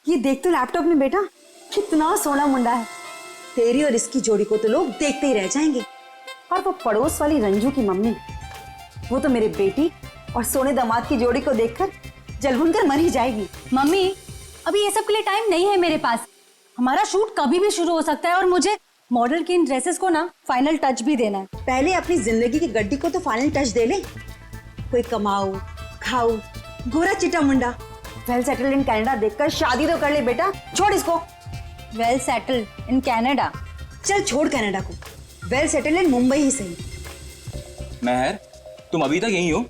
ये देख तो लैपटॉप में बेटा, कितना सोना मुंडा है। तेरी और इसकी जोड़ी को तो लोग देखते ही रह जाएंगे। और वो पड़ोस वाली रंजू की मम्मी, वो तो मेरे बेटी और सोने दामाद की जोड़ी को देखकर जलभुन कर मर ही जाएगी। मम्मी, अभी ये सब के लिए टाइम नहीं है मेरे पास। हमारा शूट कभी भी शुरू हो सकता है और मुझे मॉडल की इन ड्रेसेस को ना फाइनल टच भी देना है। पहले अपनी जिंदगी की गड्डी को तो फाइनल टच दे ले। कोई कमाऊ खाऊ गोरा चिटा मुंडा वेल सेटल्ड इन कनाडा देखकर शादी तो कर ले बेटा। छोड़ इसको। Well settled in Canada? चल छोड़ कनाडा को, वेल सेटल्ड इन मुंबई ही सही। महर, तुम अभी तक यहीं हो?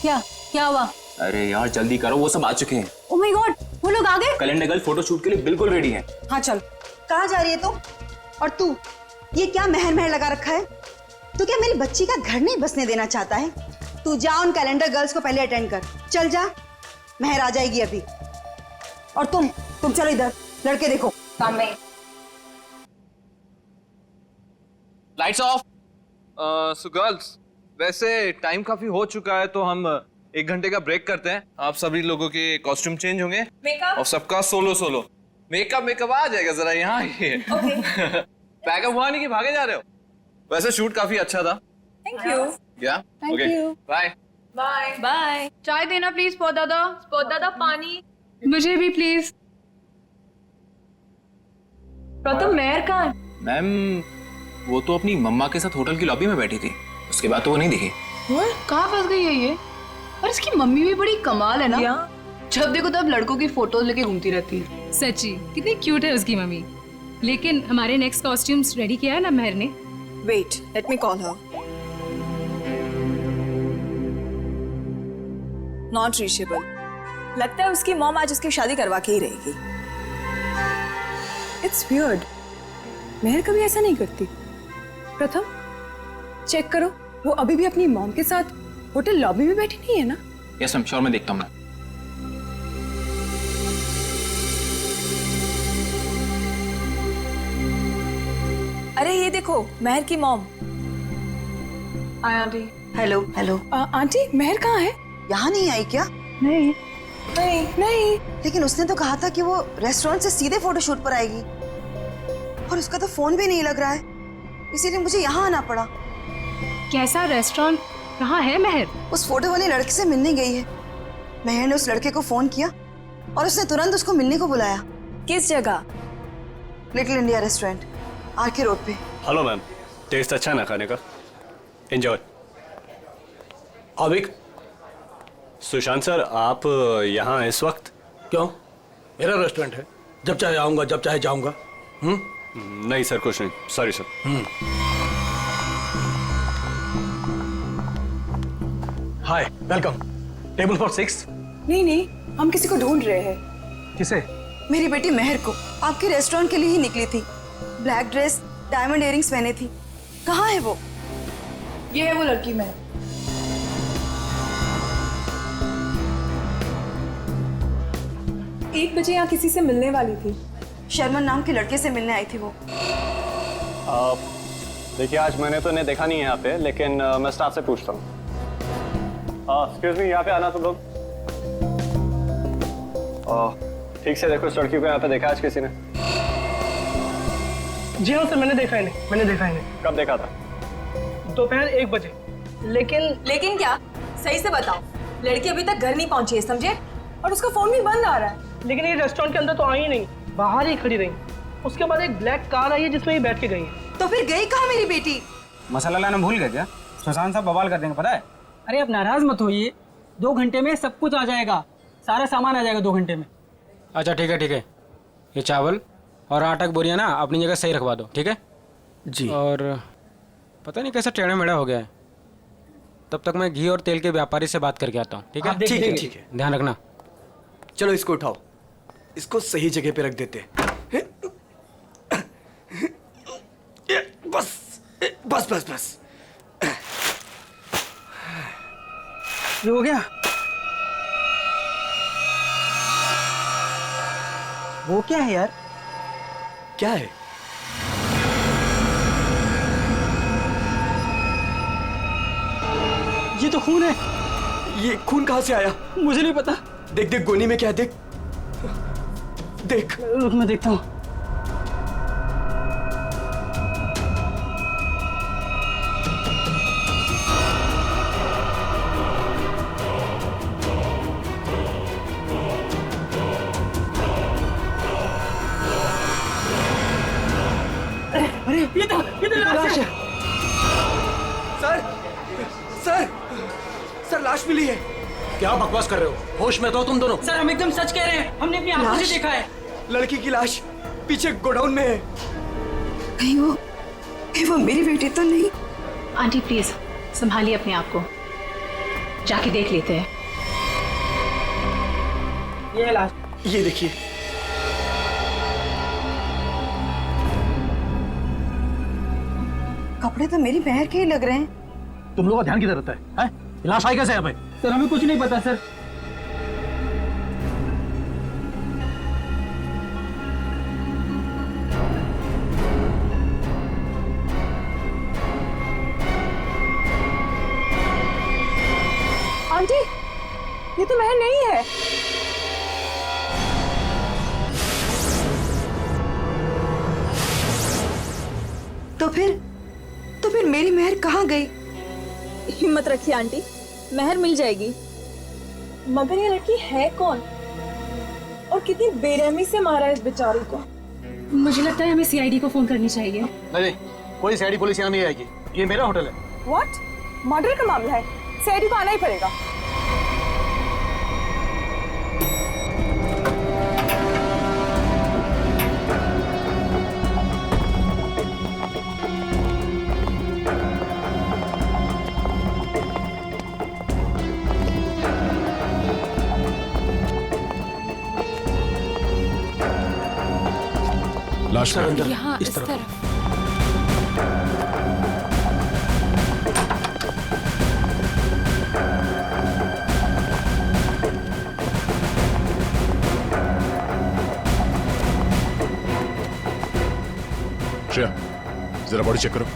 क्या हुआ? अरे यार जल्दी करो, वो सब आ चुके हैं। ओह माय गॉड, वो लोग आ गए? कैलेंडर गर्ल फोटो शूट के लिए बिल्कुल रेडी है। हाँ चल। कहाँ जा रही है तुम? और तू ये क्या महर महर लगा रखा है? तू क्या मेरी बच्ची का घर नहीं बसने देना चाहता है? तू जा उन कैलेंडर गर्ल्स को पहले अटेंड कर। चल जा, महर आ जाएगी अभी। और तुम चलो इधर, लड़के देखो। Lights off. सो गर्ल्स, वैसे टाइम काफी हो चुका है तो हम 1 घंटे का ब्रेक करते हैं। आप सभी लोगों के कॉस्ट्यूम चेंज होंगे और सबका सोलो मेकअप आ जाएगा। जरा यहाँ आइए। पैकअप हुआ नहीं कि भागे जा रहे हो? वैसे शूट काफी अच्छा था। Thank you. या ओके, बाय बाय बाय। चाय देना प्लीज। स्पॉट दादा पानी। मुझे भी प्लीज। प्रथम मेहर कहाँ है? मैम, वो तो अपनी मम्मा के साथ होटल की लॉबी में बैठी थी, उसके बाद तो वो नहीं दिखी। कहाँ फंस गई है ये? और इसकी मम्मी भी बड़ी कमाल है ना। जब देखो तब लड़कों की फोटोज लेके घूमती रहती है। सच्ची कितनी क्यूट है उसकी मम्मी। लेकिन हमारे नेक्स्ट कॉस्ट्यूम्स रेडी किया है ना महर ने? Wait, let me call her. Not reachable. लगता है उसकी मॉम आज उसकी शादी करवा के ही रहेगी। इट्स वियर्ड, महर कभी ऐसा नहीं करती। प्रथम चेक करो, वो अभी भी अपनी मॉम के साथ होटल लॉबी में बैठी नहीं है ना? यस मैम, श्योर, मैं देखता हूँ। मैं अरे ये देखो, महर की mom. Hi aunty. Hello hello. Aunty, Mehar कहाँ है? यहाँ नहीं आई क्या? नहीं। लेकिन उसने तो कहा था कि वो रेस्टोरेंट से सीधे फोटोशूट पर आएगी और उसका तो फोन भी नहीं लग रहा है, इसीलिए मुझे यहाँ आना पड़ा। कैसा रेस्टोरेंट? कहाँ है महर? उस फोटो वाले लड़के से मिलने गई है। महर ने उस लड़के को फोन किया और उसने तुरंत उसको मिलने को बुलाया। किस जगह? Little India restaurant, RK road पे। हेलो मैम, टेस्ट अच्छा है ना खाने का? एंजॉय। अभिक, सुशांत सर, आप यहाँ इस वक्त? क्यों? मेरा रेस्टोरेंट है, जब चाहे आऊंगा, जब चाहे जाऊंगा। नहीं सर, कुछ नहीं, sorry sir. Hi, welcome. Table for 6? नहीं, हम किसी को ढूंढ रहे हैं। किसे? मेरी बेटी महर को। आपके रेस्टोरेंट के लिए ही निकली थी। ब्लैक ड्रेस, डायमंड इयरिंग्स पहने थी। कहाँ है वो? ये है वो लड़की मैं। एक बजे यहाँ किसी से मिलने वाली थी। शर्मन नाम के लड़के से मिलने आई थी वो। देखिए आज मैंने तो इन्हें देखा नहीं है यहाँ पे, लेकिन मैं स्टाफ से पूछता हूँ। एक्सक्यूज मी, यहाँ पे आना तुम लोग। ठीक से देखो, इस लड़की को यहाँ पे देखा आज किसी ने? जी हाँ सर, मैंने देखा इन्हें। कब देखा था? दोपहर 1 बजे। लेकिन क्या? सही से बताओ। लड़की अभी तक घर नहीं पहुंची है, समझे? और उसका फोन भी बंद आ रहा है। लेकिन ये रेस्टोरेंट के अंदर तो आई ही नहीं, बाहर ही खड़ी रही। उसके बाद एक ब्लैक कार आई है जिसमें ये बैठ के गई है। तो फिर गई कहाँ मेरी बेटी? मसाला लाना भूल गए क्या? सुशांत साहब बवाल कर देंगे, पता है? अरे आप नाराज मत होइए, 2 घंटे में सब कुछ आ जाएगा, सारा सामान आ जाएगा 2 घंटे में। अच्छा ठीक है। ये चावल और आटा की बोरियां ना अपनी जगह सही रखवा दो, ठीक है जी। और पता नहीं कैसा टेढ़ा मेढ़ा हो गया है, तब तक मैं घी और तेल के व्यापारी से बात करके आता हूँ, ठीक है? ठीक है। ध्यान रखना। चलो इसको उठाओ, इसको सही जगह पे रख देते हैं। बस। ये हो गया? वो क्या है यार? क्या है? ये तो खून है। ये खून कहाँ से आया? मुझे नहीं पता। देख गोनी में क्या है, देख। रुक मैं देखता हूँ। अरे ये तो लाश है। सर लाश मिली है। क्या बकवास कर रहे हो? होश में तो तुम दोनों। सर हम एकदम सच कह रहे हैं, हमने अपनी आंखों से देखा है। लड़की की लाश पीछे गोडाउन में है। कहीं वो मेरी बेटी तो नहीं? आंटी प्लीज संभालिए अपने आप को, जाके देख लेते हैं। ये लाश। ये देखिए। कपड़े तो मेरी बहन के ही लग रहे हैं। तुम लोगों का ध्यान किधर रहता है? लाश आई कैसे यहाँ पे? सर हमें कुछ नहीं पता सर। आंटी, ये तो महल नहीं है। तो फिर मेरी मेहर कहाँ गई? हिम्मत रखिए आंटी, महर मिल जाएगी। मगर ये लड़की है कौन और कितनी बेरहमी से मारा है इस बेचारी को? मुझे लगता है हमें सीआईडी को फोन करनी चाहिए। नहीं, कोई सीआईडी पुलिस यहाँ नहीं आएगी, ये मेरा होटल है। व्हाट? मर्डर का मामला है, सीआईडी को आना ही पड़ेगा। लाश अंदर यहाँ इस तरफ। श्रेया जरा बॉडी चेक करो।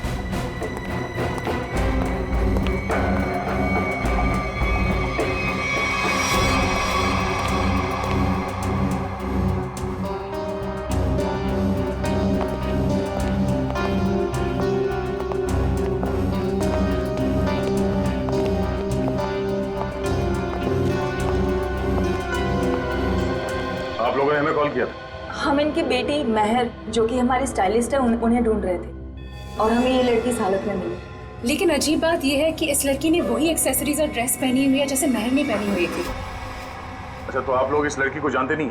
आप लोगों ने हमें कॉल किया था? हम इनकी बेटी महर, जो कि हमारी स्टाइलिस्ट है, उन्हें ढूंढ रहे थे और हमें ये लड़की इस हालत में मिली। लेकिन अजीब बात यह है कि इस लड़की ने वही एक्सेसरीज और ड्रेस पहनी हुई है जैसे महर ने पहनी हुई थी। अच्छा, तो आप लोग इस लड़की को जानते नहीं?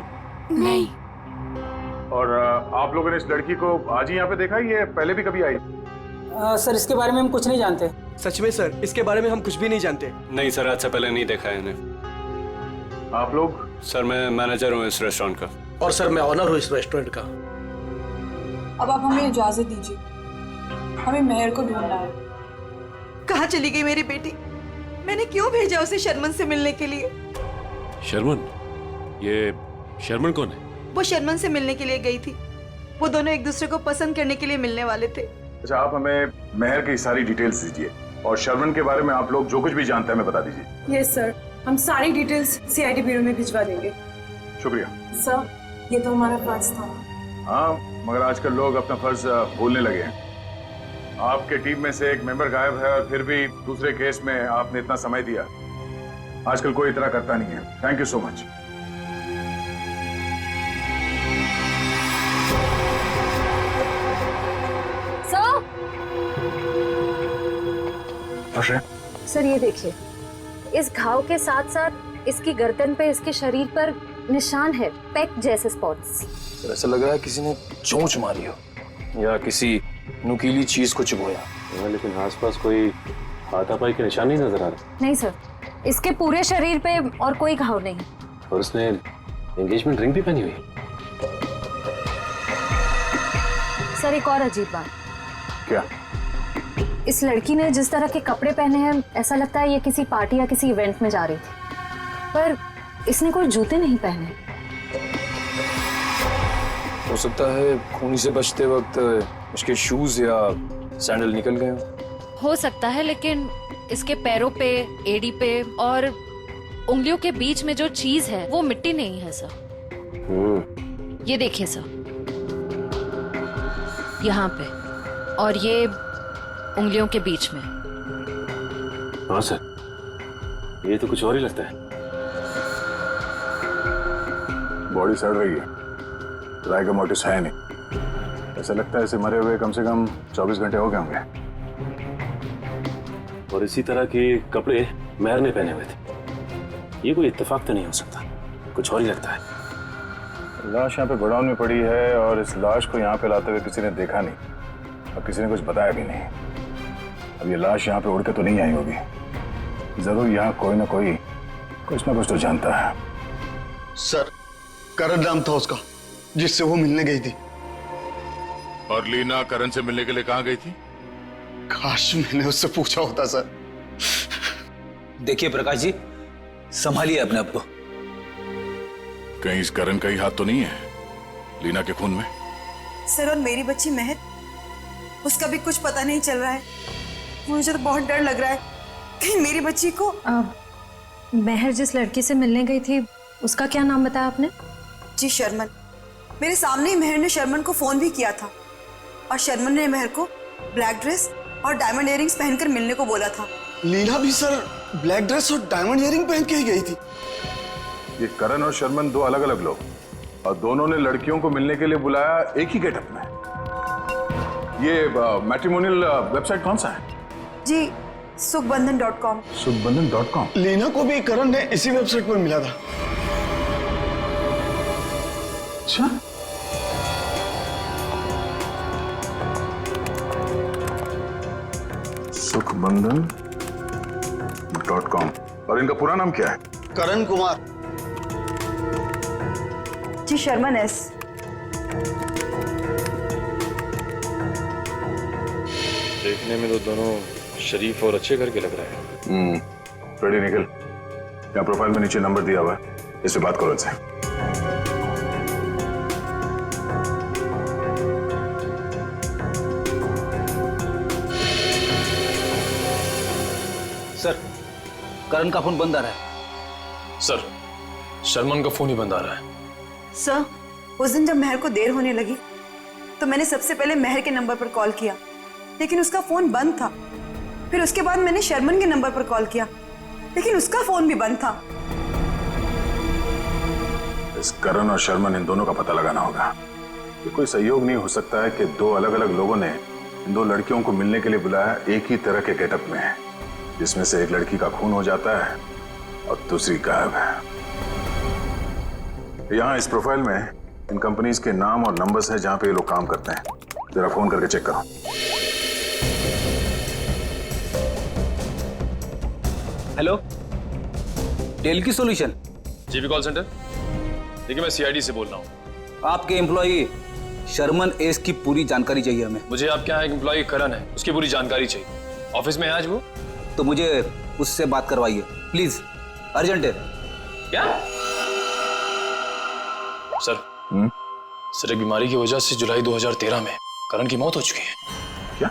नहीं। और आप लोगों ने इस लड़की को आज ही यहाँ पे देखा, ये पहले भी कभी आई? सर इसके बारे में हम कुछ नहीं जानते। सच में सर, इसके बारे में हम कुछ भी नहीं जानते। नहीं सर, आज से पहले नहीं देखा है इन्हें। आप लोग? सर मैं मैनेजर हूँ इस रेस्टोरेंट का। और सर मैं ऑनर हूँ इस रेस्टोरेंट का। अब आप हमें इजाजत दीजिए। हमें मेहर को ढूंढना है। कहाँ चली गई मेरी बेटी? मैंने क्यों भेजा उसे शर्मन से मिलने के लिए? शर्मन? ये शर्मन कौन है? वो शर्मन से मिलने के लिए गई थी। वो दोनों एक दूसरे को पसंद करने के लिए मिलने वाले थे। अच्छा, आप हमें मेहर की सारी डिटेल्स दीजिए और शर्मन के बारे में आप लोग जो कुछ भी जानते हैं हमें बता दीजिए। यस सर, हम सारी डिटेल्स सीआईडी ब्यूरो में भिजवा देंगे। शुक्रिया सर, ये तो हमारा फर्ज था। हाँ, मगर आजकल लोग अपना फर्ज भूलने लगे हैं। आपके टीम में से एक मेंबर गायब है और फिर भी दूसरे केस में आपने इतना समय दिया। आजकल कोई इतना करता नहीं है। Thank you so much. Sir ये देखिए, इस घाव के साथ साथ इसकी गर्दन पे, इसके शरीर पर निशान है, पेक जैसे स्पॉट्स। ऐसा लग रहा है किसी ने चोंच मारी हो या किसी नुकीली चीज को चुभोया। लेकिन आसपास कोई हाथापाई के निशान नहीं नजर आ रहे। नहीं सर, इसके पूरे शरीर पे और कोई घाव नहीं। और उसने एंगेजमेंट रिंग भी पहनी हुई। सर एक और अजीब बात। क्या? इस लड़की ने जिस तरह के कपड़े पहने हैं, ऐसा लगता है ये किसी पार्टी या किसी इवेंट में जा रही थी, पर इसने कोई जूते नहीं पहने। हो सकता है खूनी से बचते वक्त उसके शूज या सैंडल निकल गए हो सकता है, लेकिन इसके पैरों पे, एड़ी पे और उंगलियों के बीच में जो चीज है वो मिट्टी नहीं है सर। ये देखिए सर, यहाँ पे, और ये उंगलियों के बीच में। हाँ सर, ये तो कुछ और ही लगता है। बॉडी सड़ रही है, राइगर मोटिस है नहीं। ऐसा लगता है इसे मरे हुए कम से कम 24 घंटे हो गए होंगे। और इसी तरह के कपड़े मेहर ने पहने हुए थे। ये कोई इत्तेफाक तो नहीं हो सकता, कुछ और ही लगता है। लाश यहाँ पे गोडाउन में पड़ी है और इस लाश को यहाँ पे लाते हुए किसी ने देखा नहीं और किसी ने कुछ बताया भी नहीं। अब ये लाश यहाँ पे उड़ के तो नहीं आई होगी। जरूर यहाँ कोई ना कोई कुछ ना कुछ तो जानता है। सर, करण नाम था उसका जिससे वो मिलने गई थी। और लीना करण से मिलने के लिए कहाँ गई थी? काश मैंने उससे पूछा होता सर। देखिए प्रकाश जी, संभालिए अपने आप को। कहीं इस करण का ही हाथ तो नहीं है लीना के खून में? सर, और मेरी बच्ची मेहर, उसका भी कुछ पता नहीं चल रहा है। मुझे तो बहुत डर लग रहा है कहीं मेरी बच्ची को। मेहर जिस लड़की से मिलने गई थी, उसका क्या नाम बताया आपने? जी शर्मन। मेरे सामने ही मेहर ने शर्मन को फोन भी किया था और शर्मन ने मेहर को ब्लैक ड्रेस और डायमंड इयरिंग्स पहनकर मिलने को बोला था। लीना भी सर ब्लैक ड्रेस और डायमंड इयरिंग पहन के ही गई थी। ये करण और शर्मन दो अलग अलग लोग, और दोनों ने लड़कियों को मिलने के लिए बुलाया एक ही गेटअप में। ये मैट्रिमोनियल वेबसाइट कौन सा है? जी सुखबंधन.com। सुखबंधन.com। लीना को भी करण ने इसी वेबसाइट पर मिला था। अच्छा, सुखबंधन.com। और इनका पूरा नाम क्या है? करण कुमार। जी शर्मन एस। देखने में तो दोनों शरीफ और अच्छे घर के लग रहे हैं। रेडी निकल। यहाँ प्रोफाइल में नीचे नंबर दिया हुआ है, इससे बात करो इनसे। सर, करण का फोन बंद आ रहा है। सर, शर्मन का फोन ही बंद आ रहा है। सर, उस दिन जब मेहर को देर होने लगी तो मैंने सबसे पहले मेहर के नंबर पर कॉल किया, लेकिन उसका फोन बंद था। फिर उसके बाद मैंने शर्मन के नंबर पर कॉल किया, लेकिन उसका फोन भी बंद था। इस करण और शर्मन, इन दोनों का पता लगाना होगा। ये कोई सहयोग नहीं हो सकता है कि दो अलग अलग लोगों ने इन दो लड़कियों को मिलने के लिए बुलाया एक ही तरह के गेटअप में, जिसमें से एक लड़की का खून हो जाता है और दूसरी गायब है। यहाँ इस प्रोफाइल में इन कंपनीज के नाम और नंबर्स हैं जहां पे ये लोग काम करते हैं। जरा फोन करके चेक करो। हेलो, डेल की सॉल्यूशन। GB call centre. देखिए, मैं सीआईडी से बोल रहा हूँ। आपके एम्प्लॉई शर्मन एस की पूरी जानकारी चाहिए हमें। मुझे आपके यहाँ एक एम्प्लॉय करण है, उसकी पूरी जानकारी चाहिए। ऑफिस में है आज वो? तो मुझे उससे बात करवाइए प्लीज, अर्जेंट है। क्या सर? सर, एक बीमारी की वजह से जुलाई 2013 में करण की मौत हो चुकी है। क्या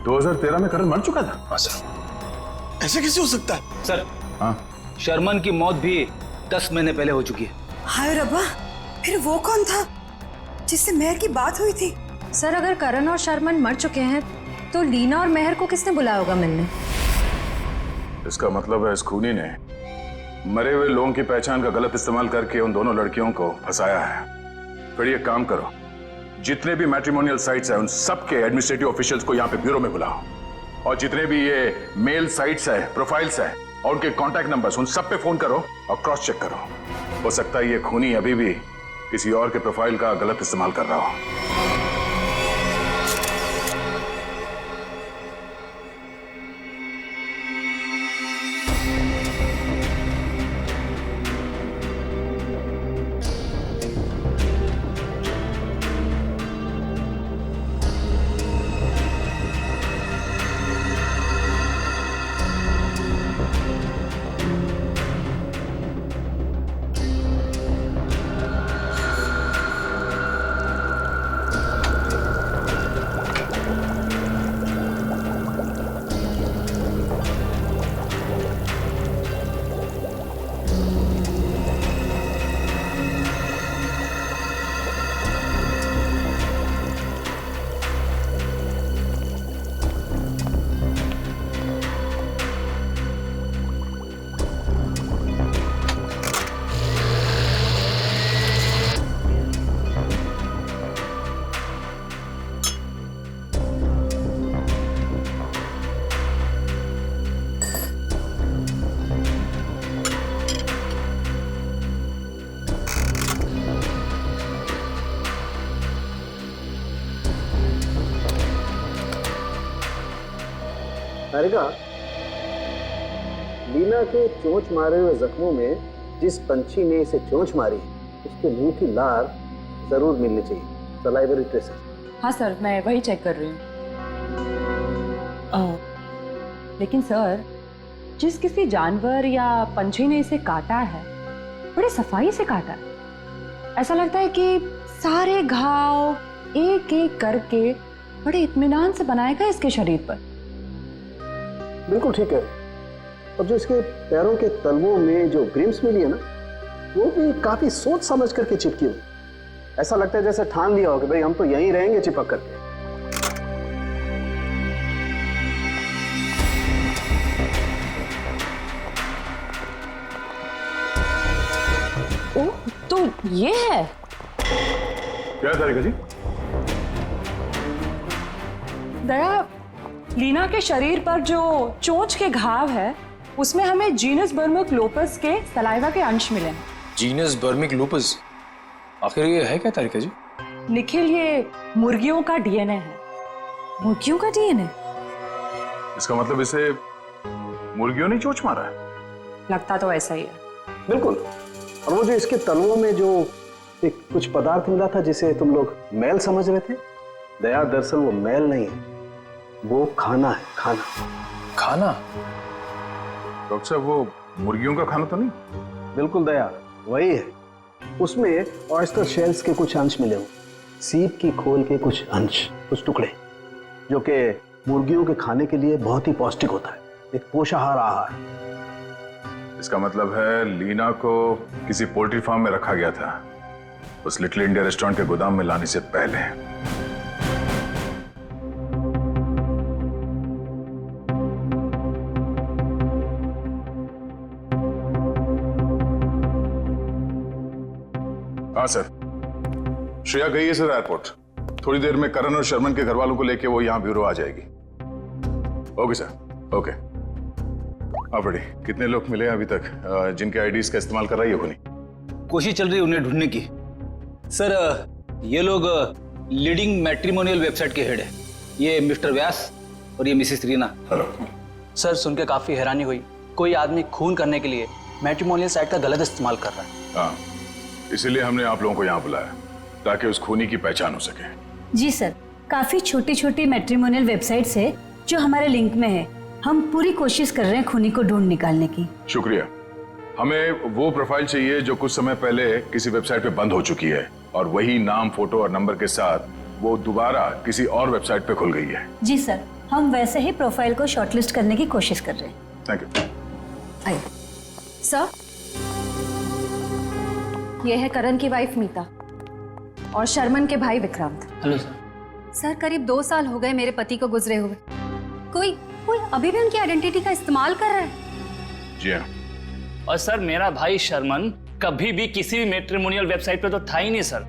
2013 में करण मर चुका था? हाँ सर। ऐसे कैसे हो सकता है सर? हाँ, शर्मन की मौत भी 10 महीने पहले हो चुकी है। हाय रब्बा, फिर वो कौन था जिससे मेहर की बात हुई थी? सर, अगर करण और शर्मन मर चुके हैं तो लीना और मेहर को किसने बुलाया होगा मिलने? इसका मतलब है इस खूनी ने मरे हुए लोगों की पहचान का गलत इस्तेमाल करके उन दोनों लड़कियों को फंसाया है। फिर ये काम करो, जितने भी मैट्रिमोनियल साइट्स हैं उन सबके एडमिनिस्ट्रेटिव ऑफिशियल्स को यहाँ पे ब्यूरो में बुलाओ, और जितने भी ये मेल साइट्स है, प्रोफाइल्स है और उनके कॉन्टैक्ट नंबर्स, उन सब पे फोन करो और क्रॉस चेक करो। हो सकता है ये खूनी अभी भी किसी और के प्रोफाइल का गलत इस्तेमाल कर रहा हो। सारिका, लीना के चोंच मारे हुए जख्मों में जिस पंछी ने इसे चोंच मारी उसके मुंह की लार जरूर मिलनी चाहिए, सलाइवरी ट्रेसेस। हाँ सर, मैं वही चेक कर रही हूँ। लेकिन सर, जिस किसी जानवर या पंछी ने इसे काटा है बड़े सफाई से काटा है। ऐसा लगता है कि सारे घाव एक एक करके बड़े इत्मीनान से बनाएगा इसके शरीर पर। बिल्कुल ठीक है। और जो इसके पैरों के तलवों में जो ग्रिम्स मिली है ना, वो भी काफी सोच समझ करके चिपकी हुई। ऐसा लगता है जैसे ठान लिया हो कि भाई हम तो यहीं रहेंगे चिपक करके। ओह, तो ये है। क्या तारिका जी? दया, लीना के शरीर पर जो चोंच के घाव है उसमें हमें जीनस बर्मिक लूपस के सलाइवा के अंश मिले हैं। जीनस बर्मिक लूपस? आखिर ये है क्या तारिका जी? निखिल, ये मुर्गियों का डीएनए है। मुर्गियों का डीएनए? इसका मतलब इसे मुर्गियों ने चोंच मारा है? लगता तो ऐसा ही है। बिल्कुल। और वो जो इसके तलवों में जो एक कुछ पदार्थ मिला था जिसे तुम लोग मैल समझ रहे थे, दया, दरअसल वो मैल नहीं है, वो खाना है। खाना? खाना? डॉक्टर साहब, वो मुर्गियों का खाना तो नहीं? बिल्कुल दया, वही है। उसमें ऑयस्टर शेल्स के कुछ अंश मिले हुए, सीप की खोल के कुछ अंश, कुछ टुकड़े, जो कि मुर्गियों के खाने के लिए बहुत ही पौष्टिक होता है, एक पोषाहार आहार। इसका मतलब है लीना को किसी पोल्ट्री फार्म में रखा गया था, उस लिटिल इंडिया रेस्टोरेंट के गोदाम में लाने से पहले। हाँ सर, श्रेया गई है सर एयरपोर्ट। थोड़ी देर में करण और शर्मन के घर वालों को लेके वो यहाँ ब्यूरो आ जाएगी। Okay sir, okay. आप रेडी? कितने लोग मिले अभी तक जिनके आईडीज का इस्तेमाल कर रही है खूनी? कोशिश चल रही है उन्हें ढूंढने की। सर, ये लोग लीडिंग मैट्रिमोनियल वेबसाइट के हेड है। ये मिस्टर व्यास और ये मिसेस रीना। हेलो सर, सुन के काफी हैरानी हुई। कोई आदमी खून करने के लिए मैट्रिमोनियल साइट का गलत इस्तेमाल कर रहा है। हाँ, इसीलिए हमने आप लोगों को यहाँ बुलाया। ताकि उस खूनी की पहचान हो सके। जी सर, काफी छोटी छोटी मैट्रिमोनियल वेबसाइट्स है जो हमारे लिंक में है। हम पूरी कोशिश कर रहे हैं खूनी को ढूंढ निकालने की। शुक्रिया। हमें वो प्रोफाइल चाहिए जो कुछ समय पहले किसी वेबसाइट पे बंद हो चुकी है और वही नाम, फोटो और नंबर के साथ वो दोबारा किसी और वेबसाइट पे खुल गई है। जी सर, हम वैसे ही प्रोफाइल को शॉर्टलिस्ट करने की कोशिश कर रहे हैं। Thank you. आइए। सर, ये है करण की वाइफ मीता और शर्मन के भाई विक्रांत। Hello sir. सर, करीब 2 साल हो गए मेरे पति को गुजरे हुए। कोई अभी भी उनकी आइडेंटिटी का इस्तेमाल कर रहा है। जी हाँ। और सर, मेरा भाई शर्मन कभी भी किसी भी मैट्रिमोनियल वेबसाइट पे तो था ही नहीं सर।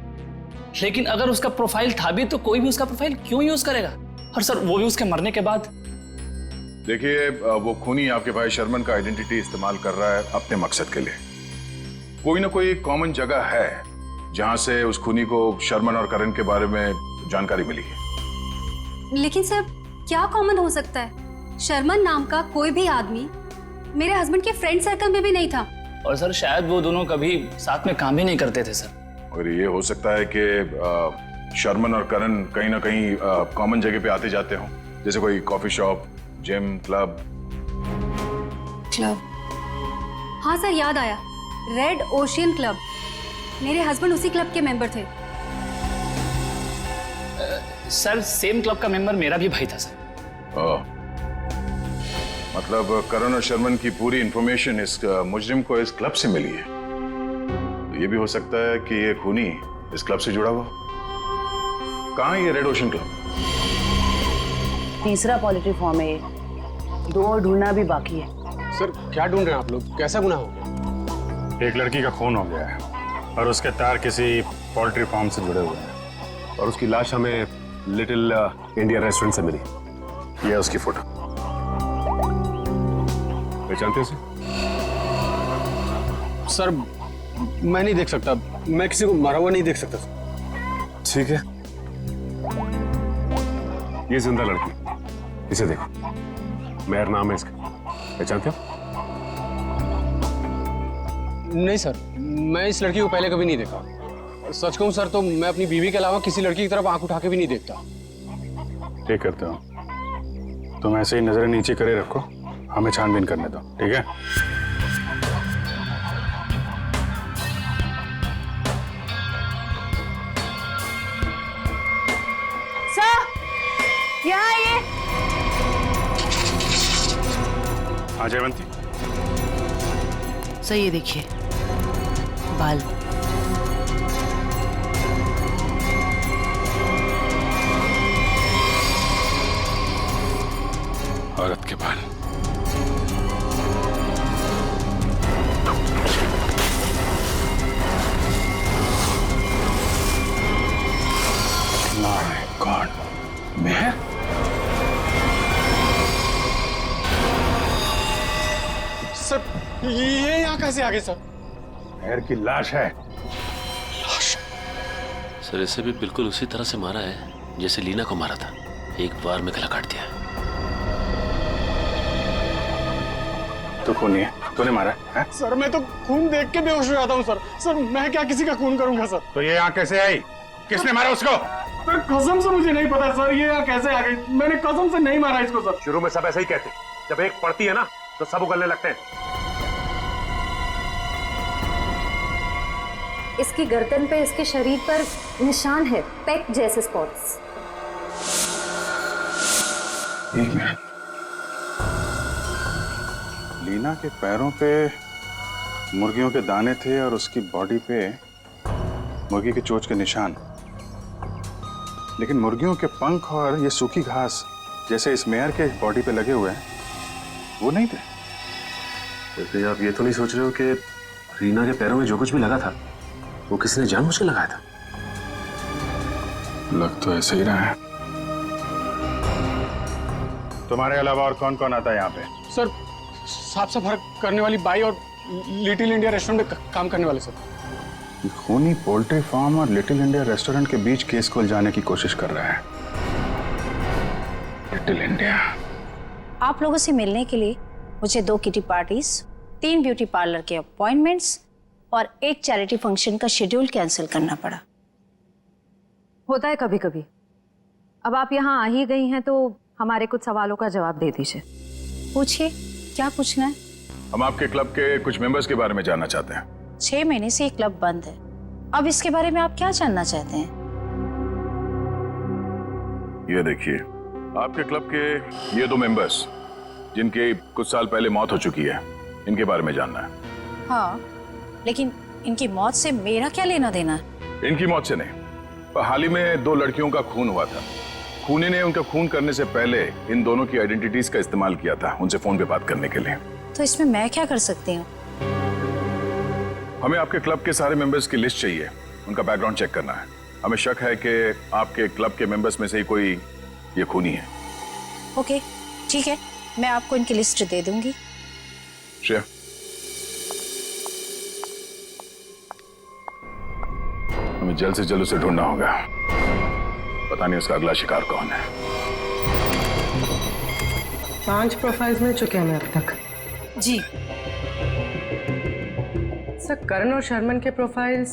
लेकिन अगर उसका प्रोफाइल था भी तो कोई भी उसका प्रोफाइल क्यों यूज करेगा? और सर, वो भी उसके मरने के बाद। देखिए, वो खूनी आपके भाई शर्मन का आइडेंटिटी इस्तेमाल कर रहा है अपने मकसद के लिए। कोई ना कोई कॉमन जगह है जहां से उस खूनी को शर्मन और करण के बारे में जानकारी मिली है। लेकिन सर, क्या कॉमन हो सकता है? शर्मन नाम का कोई भी आदमी मेरे हस्बैंड के फ्रेंड सर्कल में भी नहीं था। और सर, शायद वो दोनों कभी साथ में काम ही नहीं करते थे सर। और ये हो सकता है कि शर्मन और करण कहीं ना कहीं कॉमन जगह पे आते जाते हों, जैसे कोई कॉफी शॉप, जिम, क्लब। हाँ सर, याद आया, रेड ओशियन क्लब। मेरे हस्बैंड उसी क्लब के मेंबर थे। सर, सेम क्लब का मेंबर मेरा भी भाई था सर। मतलब करण और शर्मन की पूरी इंफॉर्मेशन इस मुजरिम को इस क्लब से मिली है। तो ये भी हो सकता है कि ये खूनी इस क्लब से जुड़ा हुआ। कहाँ है ये रेड ओशन क्लब? तीसरा पोल्ट्री फार्म है ये। 2 और ढूंढना भी बाकी है। सर, क्या ढूंढ रहे हैं आप लोग? कैसा गुनाह हो गया? एक लड़की का खून हो गया है और उसके तार किसी पोल्ट्री फार्म से जुड़े हुए हैं और उसकी लाश हमें लिटिल इंडिया रेस्टोरेंट से मिली। ये है उसकी फोटो। पहचानते हैं सर? मैं नहीं देख सकता। मैं किसी को मरा हुआ नहीं देख सकता। ठीक है, ये जिंदा लड़की, इसे देखो। मेहर नाम है इसका। पहचानते हो? नहीं सर, मैं इस लड़की को पहले कभी नहीं देखा। सच कहूं सर तो मैं अपनी बीवी के अलावा किसी लड़की की तरफ आंख उठा के भी नहीं देखता। ठीक करते हो। तुम ऐसे ही नजरें नीचे करे रखो, हमें छानबीन करने दो, ठीक है? सर, यहाँ आइए। हाँ जयवंती। सर, ये देखिए बाल। औरत के बाल। माय गॉड, मैं? सर, ये यहाँ कैसे आ गए सर? मेहर की लाश है। सर, इसे भी बिल्कुल उसी तरह से मारा है जैसे लीना को मारा था। एक बार में गला काट दिया। तो खूनी है, तूने मारा है? सर, मैं तो खून देख के बेहोश हो जाता हूँ सर। सर, मैं क्या किसी का खून करूंगा सर? तो ये यहाँ कैसे आई? किसने मारा उसको? सर, कसम से मुझे नहीं पता सर, ये यहाँ कैसे आ गई? मैंने कसम से नहीं मारा इसको सर। शुरू में सब ऐसे ही कहते, जब एक पड़ती है ना तो सब उगलने लगते हैं। इसकी गर्दन पे, इसके शरीर पर निशान है, पेक जैसे स्पॉट्स। एक मिनट। लीना के पैरों पे मुर्गियों के दाने थे और उसकी बॉडी पे मुर्गी के चोंच के निशान। लेकिन मुर्गियों के पंख और ये सूखी घास जैसे इस मेयर के बॉडी पे लगे हुए हैं, वो नहीं थे। वैसे आप ये तो नहीं सोच रहे हो कि रीना के पैरों में जो कुछ भी लगा था वो किसी ने जानबूझ के लगाया था? लग तो ऐसे ही रहा है। तुम्हारे अलावा और कौन कौन आता है यहाँ पे? सर, साफ सफाई करने वाली बाई और लिटिल इंडिया रेस्टोरेंट में काम करने वाले सर। खूनी पोल्ट्री फार्म और लिटिल इंडिया रेस्टोरेंट के बीच केस को उलझाने की कोशिश कर रहा है। Little India. आप लोगों से मिलने के लिए मुझे 2 किटी पार्टीज, 3 ब्यूटी पार्लर के अपॉइंटमेंट्स और एक चैरिटी फंक्शन का शेड्यूल कैंसिल करना पड़ा। होता है कभी कभी। अब आप यहाँ आ ही गई हैं तो हमारे कुछ सवालों का जवाब दे दीजिए। पूछिए, क्या पूछना है? हम आपके क्लब के कुछ मेंबर्स के बारे में जानना चाहते हैं। 6 महीने से ये क्लब बंद है, अब इसके बारे में आप क्या जानना चाहते हैं? ये देखिए, आपके क्लब के ये 2 मेंबर्स जिनके कुछ साल पहले मौत हो चुकी है, इनके बारे में जानना है। हाँ, लेकिन इनकी मौत से मेरा क्या लेना देना है? इनकी मौत से नहीं, पर हाल ही में 2 लड़कियों का खून हुआ था। खूनी ने उनका खून करने से पहले इन दोनों की आइडेंटिटीज का इस्तेमाल किया था उनसे फोन पे बात करने के लिए। तो इसमें मैं क्या कर सकती हूँ? हमें आपके क्लब के सारे मेंबर्स की लिस्ट चाहिए, उनका बैकग्राउंड चेक करना है। हमें शक है कि आपके क्लब के मेंबर्स में से ही कोई ये खूनी है। ओके, ठीक है, मैं आपको इनकी लिस्ट दे दूंगी। श्रेया, हमें जल्द से जल्द उसे ढूंढना होगा। पता नहीं उसका अगला शिकार कौन है। 5 प्रोफाइल्स मिल चुके हैं हमें अब तक। जी सर, करण और शर्मन के प्रोफाइल्स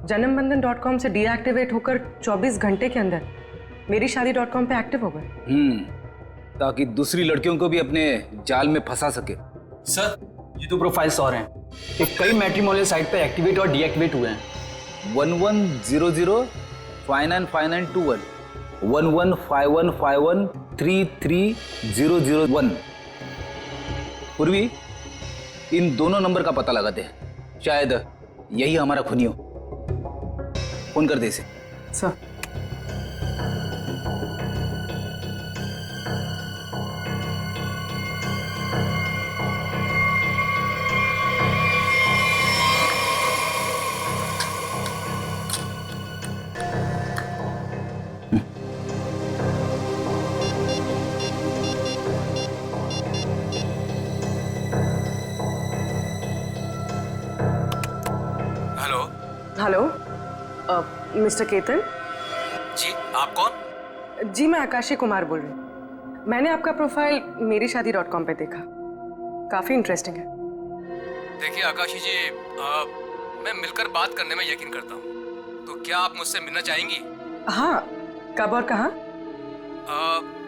जन्मबंधन.com से डीएक्टिवेट होकर 24 घंटे के अंदर मेरीशादी.com पे एक्टिव हो गए। ताकि दूसरी लड़कियों को भी अपने जाल में फंसा सके। सर, ये 2 प्रोफाइल्स और हैं कि कई मैट्रिमोनियल साइट पे एक्टिवेट और डीएक्टिवेट हुए हैं। 1100 595921 115151 33001। पूर्वी, इन दोनों नंबर का पता लगाते हैं, शायद यही हमारा खूनी हो। फोन कर दे इसे। सर, हेलो, मिस्टर केतन जी, आप कौन? जी, मैं आकाशी कुमार बोल रही हूँ। मैंने आपका प्रोफाइल मेरीशादी.com पे देखा, काफी इंटरेस्टिंग है। देखिए आकाशी जी, मैं मिलकर बात करने में यकीन करता हूँ, तो क्या आप मुझसे मिलना चाहेंगी? हाँ, कब और कहाँ?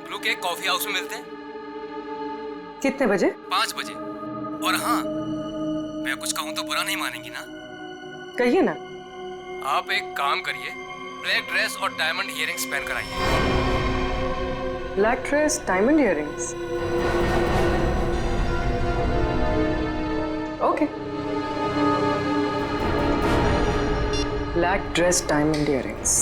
ब्लू केक कॉफी हाउस में मिलते हैं। कितने बजे? 5 बजे। और हाँ, मैं कुछ कहूँ तो बुरा नहीं मानेंगी ना? कहिए ना। आप एक काम करिए, ब्लैक ड्रेस और डायमंड इयररिंग्स पहन कर आइए। Black dress, diamond earrings. Okay. Black dress, diamond earrings.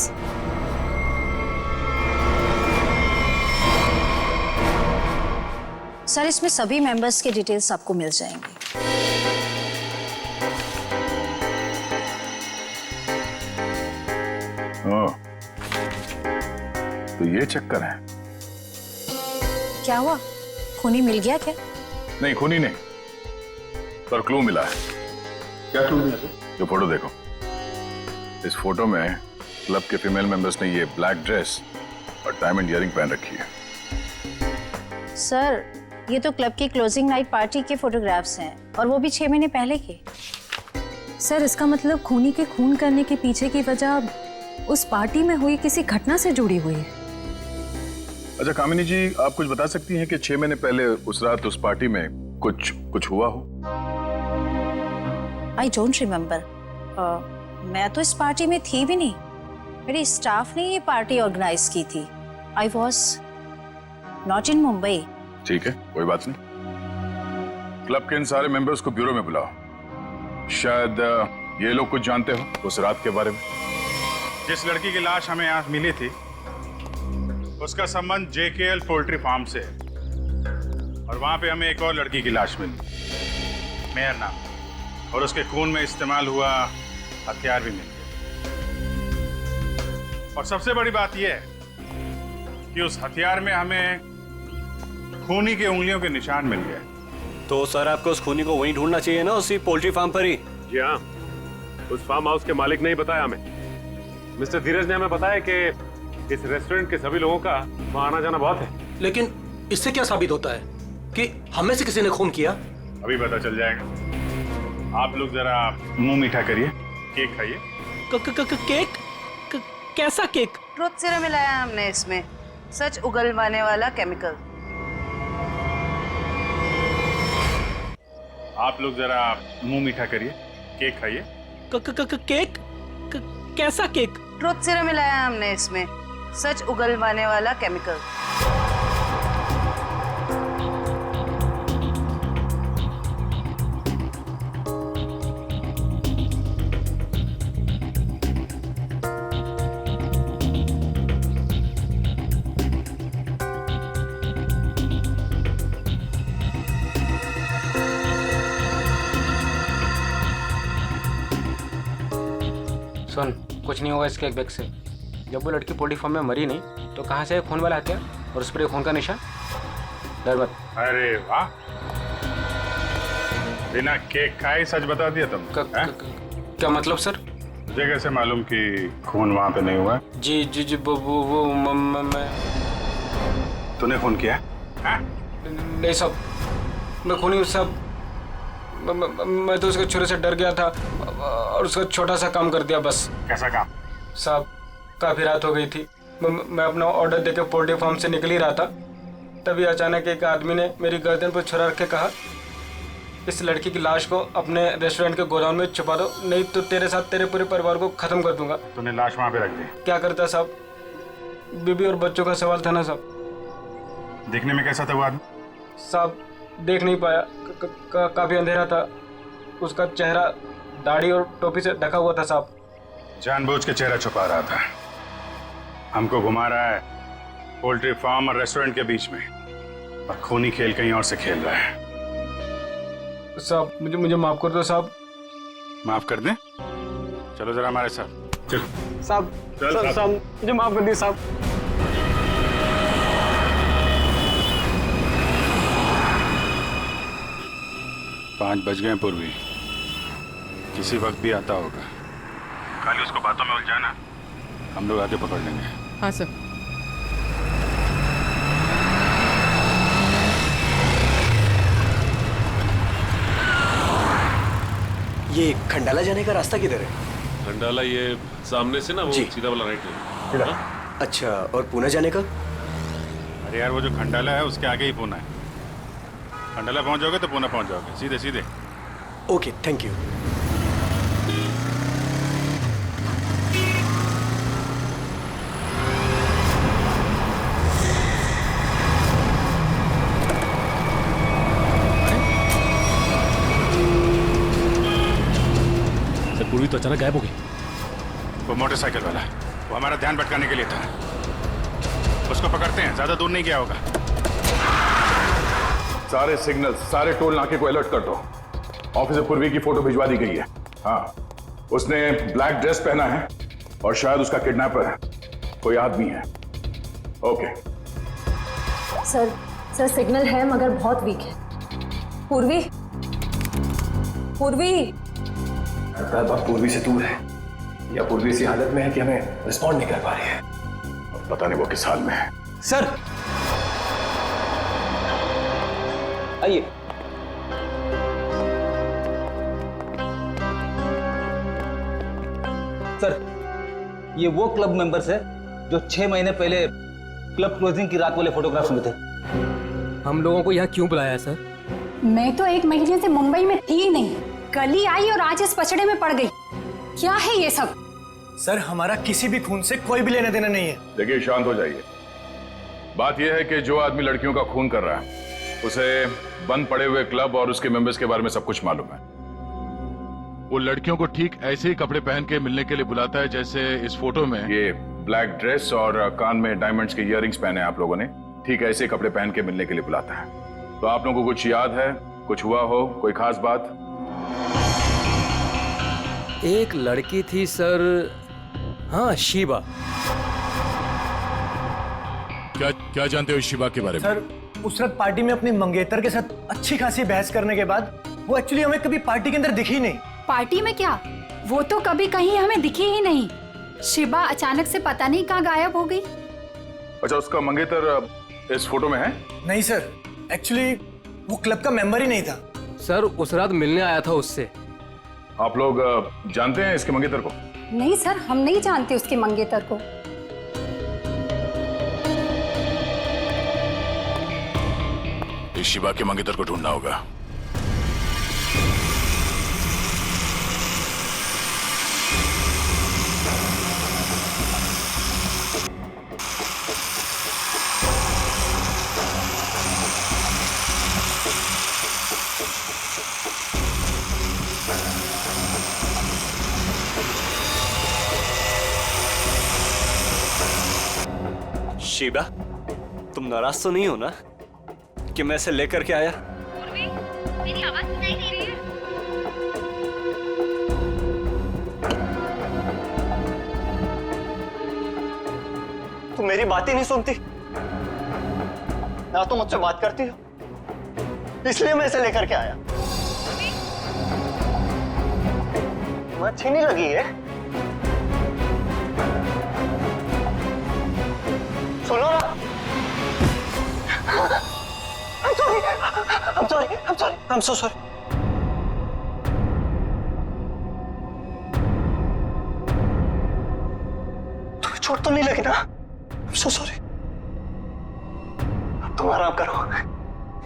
Sir, इसमें सभी मेंबर्स के डिटेल्स आपको मिल जाएंगे। तो ये चक्कर है। क्या हुआ, खूनी मिल गया क्या? नहीं, खूनी नहीं, पर क्लू मिला है। क्या क्लू मिला सर? जो फोटो देखो, इस फोटो में क्लब के फीमेल मेंबर्स ने ये ब्लैक ड्रेस और डायमंड इयररिंग पहन रखी है। सर, ये तो क्लब की क्लोजिंग नाइट पार्टी के फोटोग्राफ्स हैं, और वो भी 6 महीने पहले के। सर, इसका मतलब खूनी के खून करने के पीछे की वजह उस पार्टी में हुई किसी घटना से जुड़ी हुई है। अच्छा कामिनी जी, आप कुछ बता सकती हैं कि 6 महीने पहले उस रात उस पार्टी में कुछ हुआ हो? I don't remember. मैं तो इस पार्टी में थी भी नहीं, मेरे स्टाफ ने ये पार्टी ऑर्गेनाइज की थी। I was not in Mumbai. ठीक है, कोई बात नहीं। क्लब के इन सारे मेंबर्स को ब्यूरो में बुलाओ। शायद ये लोग कुछ जानते हो उस रात के बारे में। जिस लड़की की लाश हमें यहाँ मिली थी, उसका संबंध JKL पोल्ट्री फार्म से है, और वहां पे हमें एक और लड़की की लाश मिली, मेहर नाम, और उसके खून में इस्तेमाल हुआ हथियार भी मिल गया। और सबसे बड़ी बात यह है कि उस हथियार में हमें खूनी के उंगलियों के निशान मिल गए। तो सर, आपको उस खूनी को वहीं ढूंढना चाहिए ना, उसी पोल्ट्री फार्म पर ही। जी हाँ, उस फार्म हाउस के मालिक ने ही बताया हमें। मिस्टर धीरज ने हमें बताया कि इस रेस्टोरेंट के सभी लोगों का वहाँ आना जाना बहुत है। लेकिन इससे क्या साबित होता है कि हमें से किसी ने खून किया? अभी पता चल जाएगा। आप लोग जरा मुंह मीठा करिए, केक खाइए। केक? कैसा केक? ट्रुथ सीरम मिलाया हमने इसमें, सच उगलवाने वाला केमिकल। आप लोग जरा मुंह मीठा करिए, केक खाइए। केक? कैसा केक? ट्रुथ सीरम मिलाया हमने इसमें, सच उगलवाने वाला केमिकल। सुन, कुछ नहीं होगा इसके बैग से। जब वो लड़की पोल्ट्री फार्म में मरी नहीं तो कहाँ से खून वाला हथियार और उस पर खून का निशान? डर मत। अरे वाह, बिना केक खाए सच बता दिया तुम। क्या मतलब सर? मुझे कैसे मालूम कि खून वहां पे नहीं हुआ? जी जी जी वो मैं तूने खून किया? नहीं साहब, मैं खूनी हूँ साहब। मैं तो उसके छुरे से डर गया था और उसका छोटा सा काम कर दिया बस। कैसा काम? साहब, काफी रात हो गई थी। मैं अपना ऑर्डर देके पोल्ट्री फार्म से निकल ही रहा था, तभी अचानक एक आदमी ने मेरी गर्दन पर छुरा रख के कहा, इस लड़की की लाश को अपने रेस्टोरेंट के गोदाम में छुपा दो, नहीं तो तेरे साथ तेरे पूरे परिवार को खत्म कर दूंगा। तूने लाश वहां पे रख दी? क्या करता साहब, बीबी और बच्चों का सवाल था ना साहब। देखने में कैसा था वो आदमी? साहब, देख नहीं पाया, काफी अंधेरा था। उसका चेहरा दाढ़ी और टोपी से ढका हुआ था साहब। जानबूझ के चेहरा छुपा रहा था, हमको घुमा रहा है पोल्ट्री फार्म और रेस्टोरेंट के बीच में, और खूनी खेल कहीं और से खेल रहा है। साहब, मुझे माफ कर दो साहब। माफ कर दें? चलो जरा हमारे साथ। चल साहब, साहब मुझे माफ कर दिए साहब। पाँच बज गए पूर्वी, किसी वक्त भी आता होगा। खाली उसको बातों में उलझाना, हम लोग आके पकड़ लेंगे। हाँ सर। ये खंडाला जाने का रास्ता किधर है? खंडाला ये सामने से ना, वो सीधा वाला राइट ले। अच्छा, और पुणे जाने का? अरे यार, वो जो खंडाला है उसके आगे ही पुणे है। खंडाला पहुंच जाओगे तो पुणे पहुंच जाओगे, सीधे सीधे। Okay, thank you. सर, पूर्वी तो अचानक गायब हो गई। वो मोटरसाइकिल वाला, वो हमारा ध्यान भटकाने के लिए था। उसको पकड़ते हैं, ज्यादा दूर नहीं गया होगा। सारे सिग्नल, सारे टोल नाके को अलर्ट कर दो। ऑफिसर पूर्वी की फोटो भिजवा दी गई है। हाँ, उसने ब्लैक ड्रेस पहना है और शायद उसका किडनैपर कोई आदमी है। ओके सर सिग्नल है मगर बहुत वीक है। पूर्वी बात पूर्वी से दूर है या पूर्वी इसी हालत में है कि हमें रिस्पॉन्ड नहीं कर पा रही है। पता नहीं वो किस हाल में है। सर आइए। सर, ये वो क्लब मेंबर्स है जो 6 महीने पहले क्लब क्लोजिंग की रात वाले फोटोग्राफ्स में थे। हम लोगों को यहाँ क्यों बुलाया है सर? मैं तो 1 महीने से मुंबई में थी ही नहीं, कल ही आई और आज इस पचड़े में पड़ गई। क्या है ये सब? सर, हमारा किसी भी खून से कोई भी लेना देना नहीं है। देखिए, शांत हो जाइए। बात यह है कि जो आदमी लड़कियों का खून कर रहा है उसे बंद पड़े हुए क्लब और उसके मेंबर्स के बारे में सब कुछ मालूम है। वो लड़कियों को ठीक ऐसे ही कपड़े पहन के मिलने के लिए बुलाता है जैसे इस फोटो में। ये ब्लैक ड्रेस और कान में डायमंड्स के इयररिंग्स पहने हैं आप लोगों ने, ठीक ऐसे कपड़े पहन के मिलने के लिए बुलाता है। तो आप लोगों को कुछ याद है, कुछ हुआ हो, कोई खास बात? एक लड़की थी सर, हाँ, शिबा। क्या जानते हो शिबा के बारे में? सर, उस रात पार्टी में अपनी मंगेतर के साथ अच्छी खासी बहस करने के बाद वो एक्चुअली हमें कभी पार्टी के अंदर दिखी नहीं। पार्टी में क्या, वो तो कभी कहीं हमें दिखी ही नहीं। शिबा अचानक से पता नहीं कहाँ गायब हो गई। अच्छा, उसका मंगेतर इस फोटो में है? नहीं सर, एक्चुअली वो क्लब का मेंबर ही नहीं था। सर, उस रात मिलने आया था उससे। आप लोग जानते हैं इसके मंगेतर को? नहीं सर, हम नहीं जानते उसके मंगेतर को। अभी शिवा के मंगेतर को ढूंढना होगा। शीबा, तुम नाराज तो नहीं हो ना कि मैं इसे लेकर के आया? मेरी आवाज सुनाई दे रही है? तुम मेरी बात ही नहीं सुनती ना, तुम मुझसे बात करती हो, इसलिए मैं इसे लेकर के आया। तुम्हें अच्छी नहीं लगी है? सुनो ना। I'm so sorry. तुम्हें चोट तो नहीं लगी ना? I'm so sorry. अब तुम आराम करो,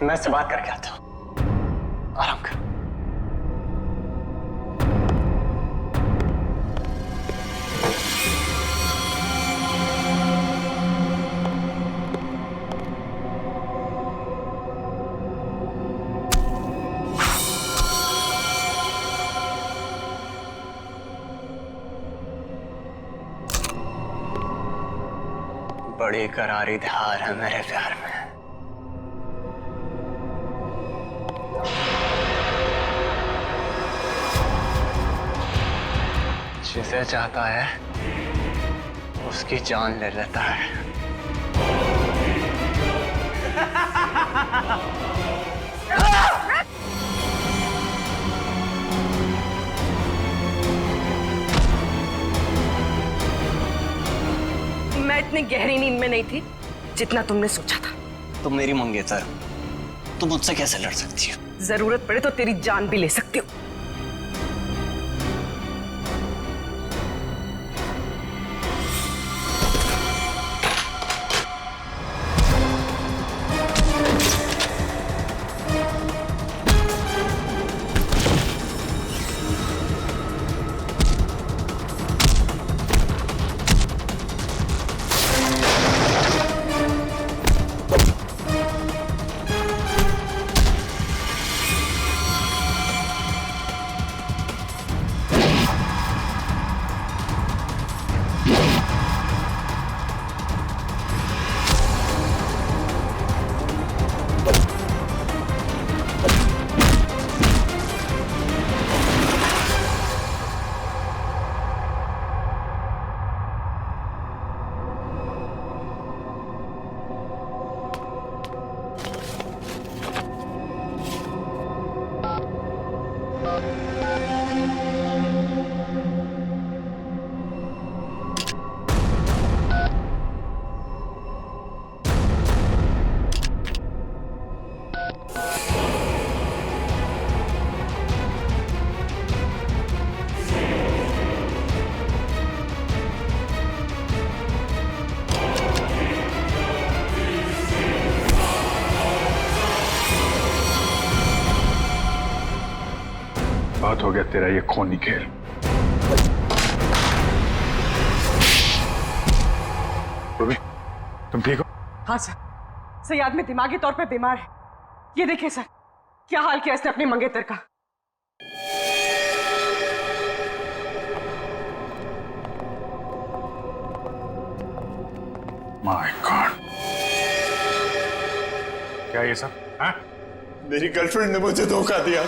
मैं इससे बात करके आता हूँ। आराम करो। बड़ी करारी धार है मेरे प्यार में। जिसे चाहता है उसकी जान ले लेता है। मैं इतनी गहरी नींद में नहीं थी जितना तुमने सोचा था। तुम मेरी मंगेतर, तुम मुझसे कैसे लड़ सकती हो? जरूरत पड़े तो तेरी जान भी ले सकती हो। बहुत हो गया तेरा ये खूनी खेल। रूबी, तुम ठीक हो? हाँ सर, सयाद में दिमागी तौर पे बीमार है। ये देखिए सर, क्या हाल किया इसने अपनी मंगेतर का। माय गॉड, क्या ये सब? हाँ? मेरी गर्लफ्रेंड ने मुझे धोखा दिया।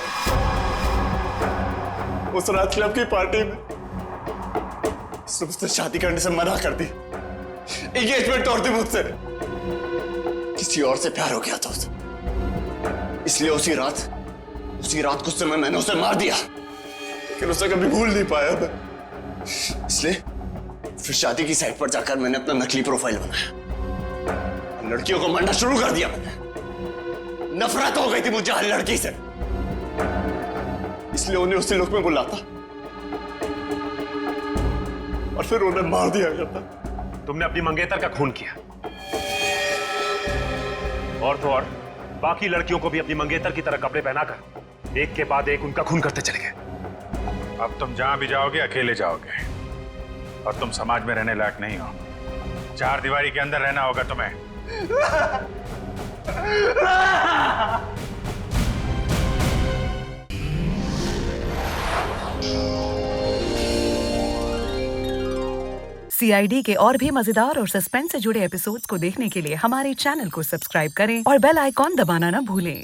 उस रात क्लब की पार्टी में उसने मुझसे शादी करने से मना कर दी, एंगेजमेंट तोड़ दी मुझसे। किसी और से प्यार हो गया था उसे, इसलिए उसी रात कुछ समय मैंने उसे मार दिया, लेकिन उसे कभी भूल नहीं पाया मैं। इसलिए फिर शादी की साइट पर जाकर मैंने अपना नकली प्रोफाइल बनाया और लड़कियों को मारना शुरू कर दिया मैंने। नफरत हो गई थी मुझे हर लड़की से, इसलिए उन्हें उसी लोक में बुलाता और फिर उन्हें मार दिया करता। तुमने अपनी मंगेतर का खून किया, और तो और बाकी लड़कियों को भी अपनी मंगेतर की तरह कपड़े पहनाकर एक के बाद एक उनका खून करते चले गए। अब तुम जहां भी जाओगे अकेले जाओगे और तुम समाज में रहने लायक नहीं हो। चार दीवारी के अंदर रहना होगा तुम्हें। CID के और भी मजेदार और सस्पेंस से जुड़े एपिसोड्स को देखने के लिए हमारे चैनल को सब्सक्राइब करें और बेल आइकॉन दबाना ना भूलें।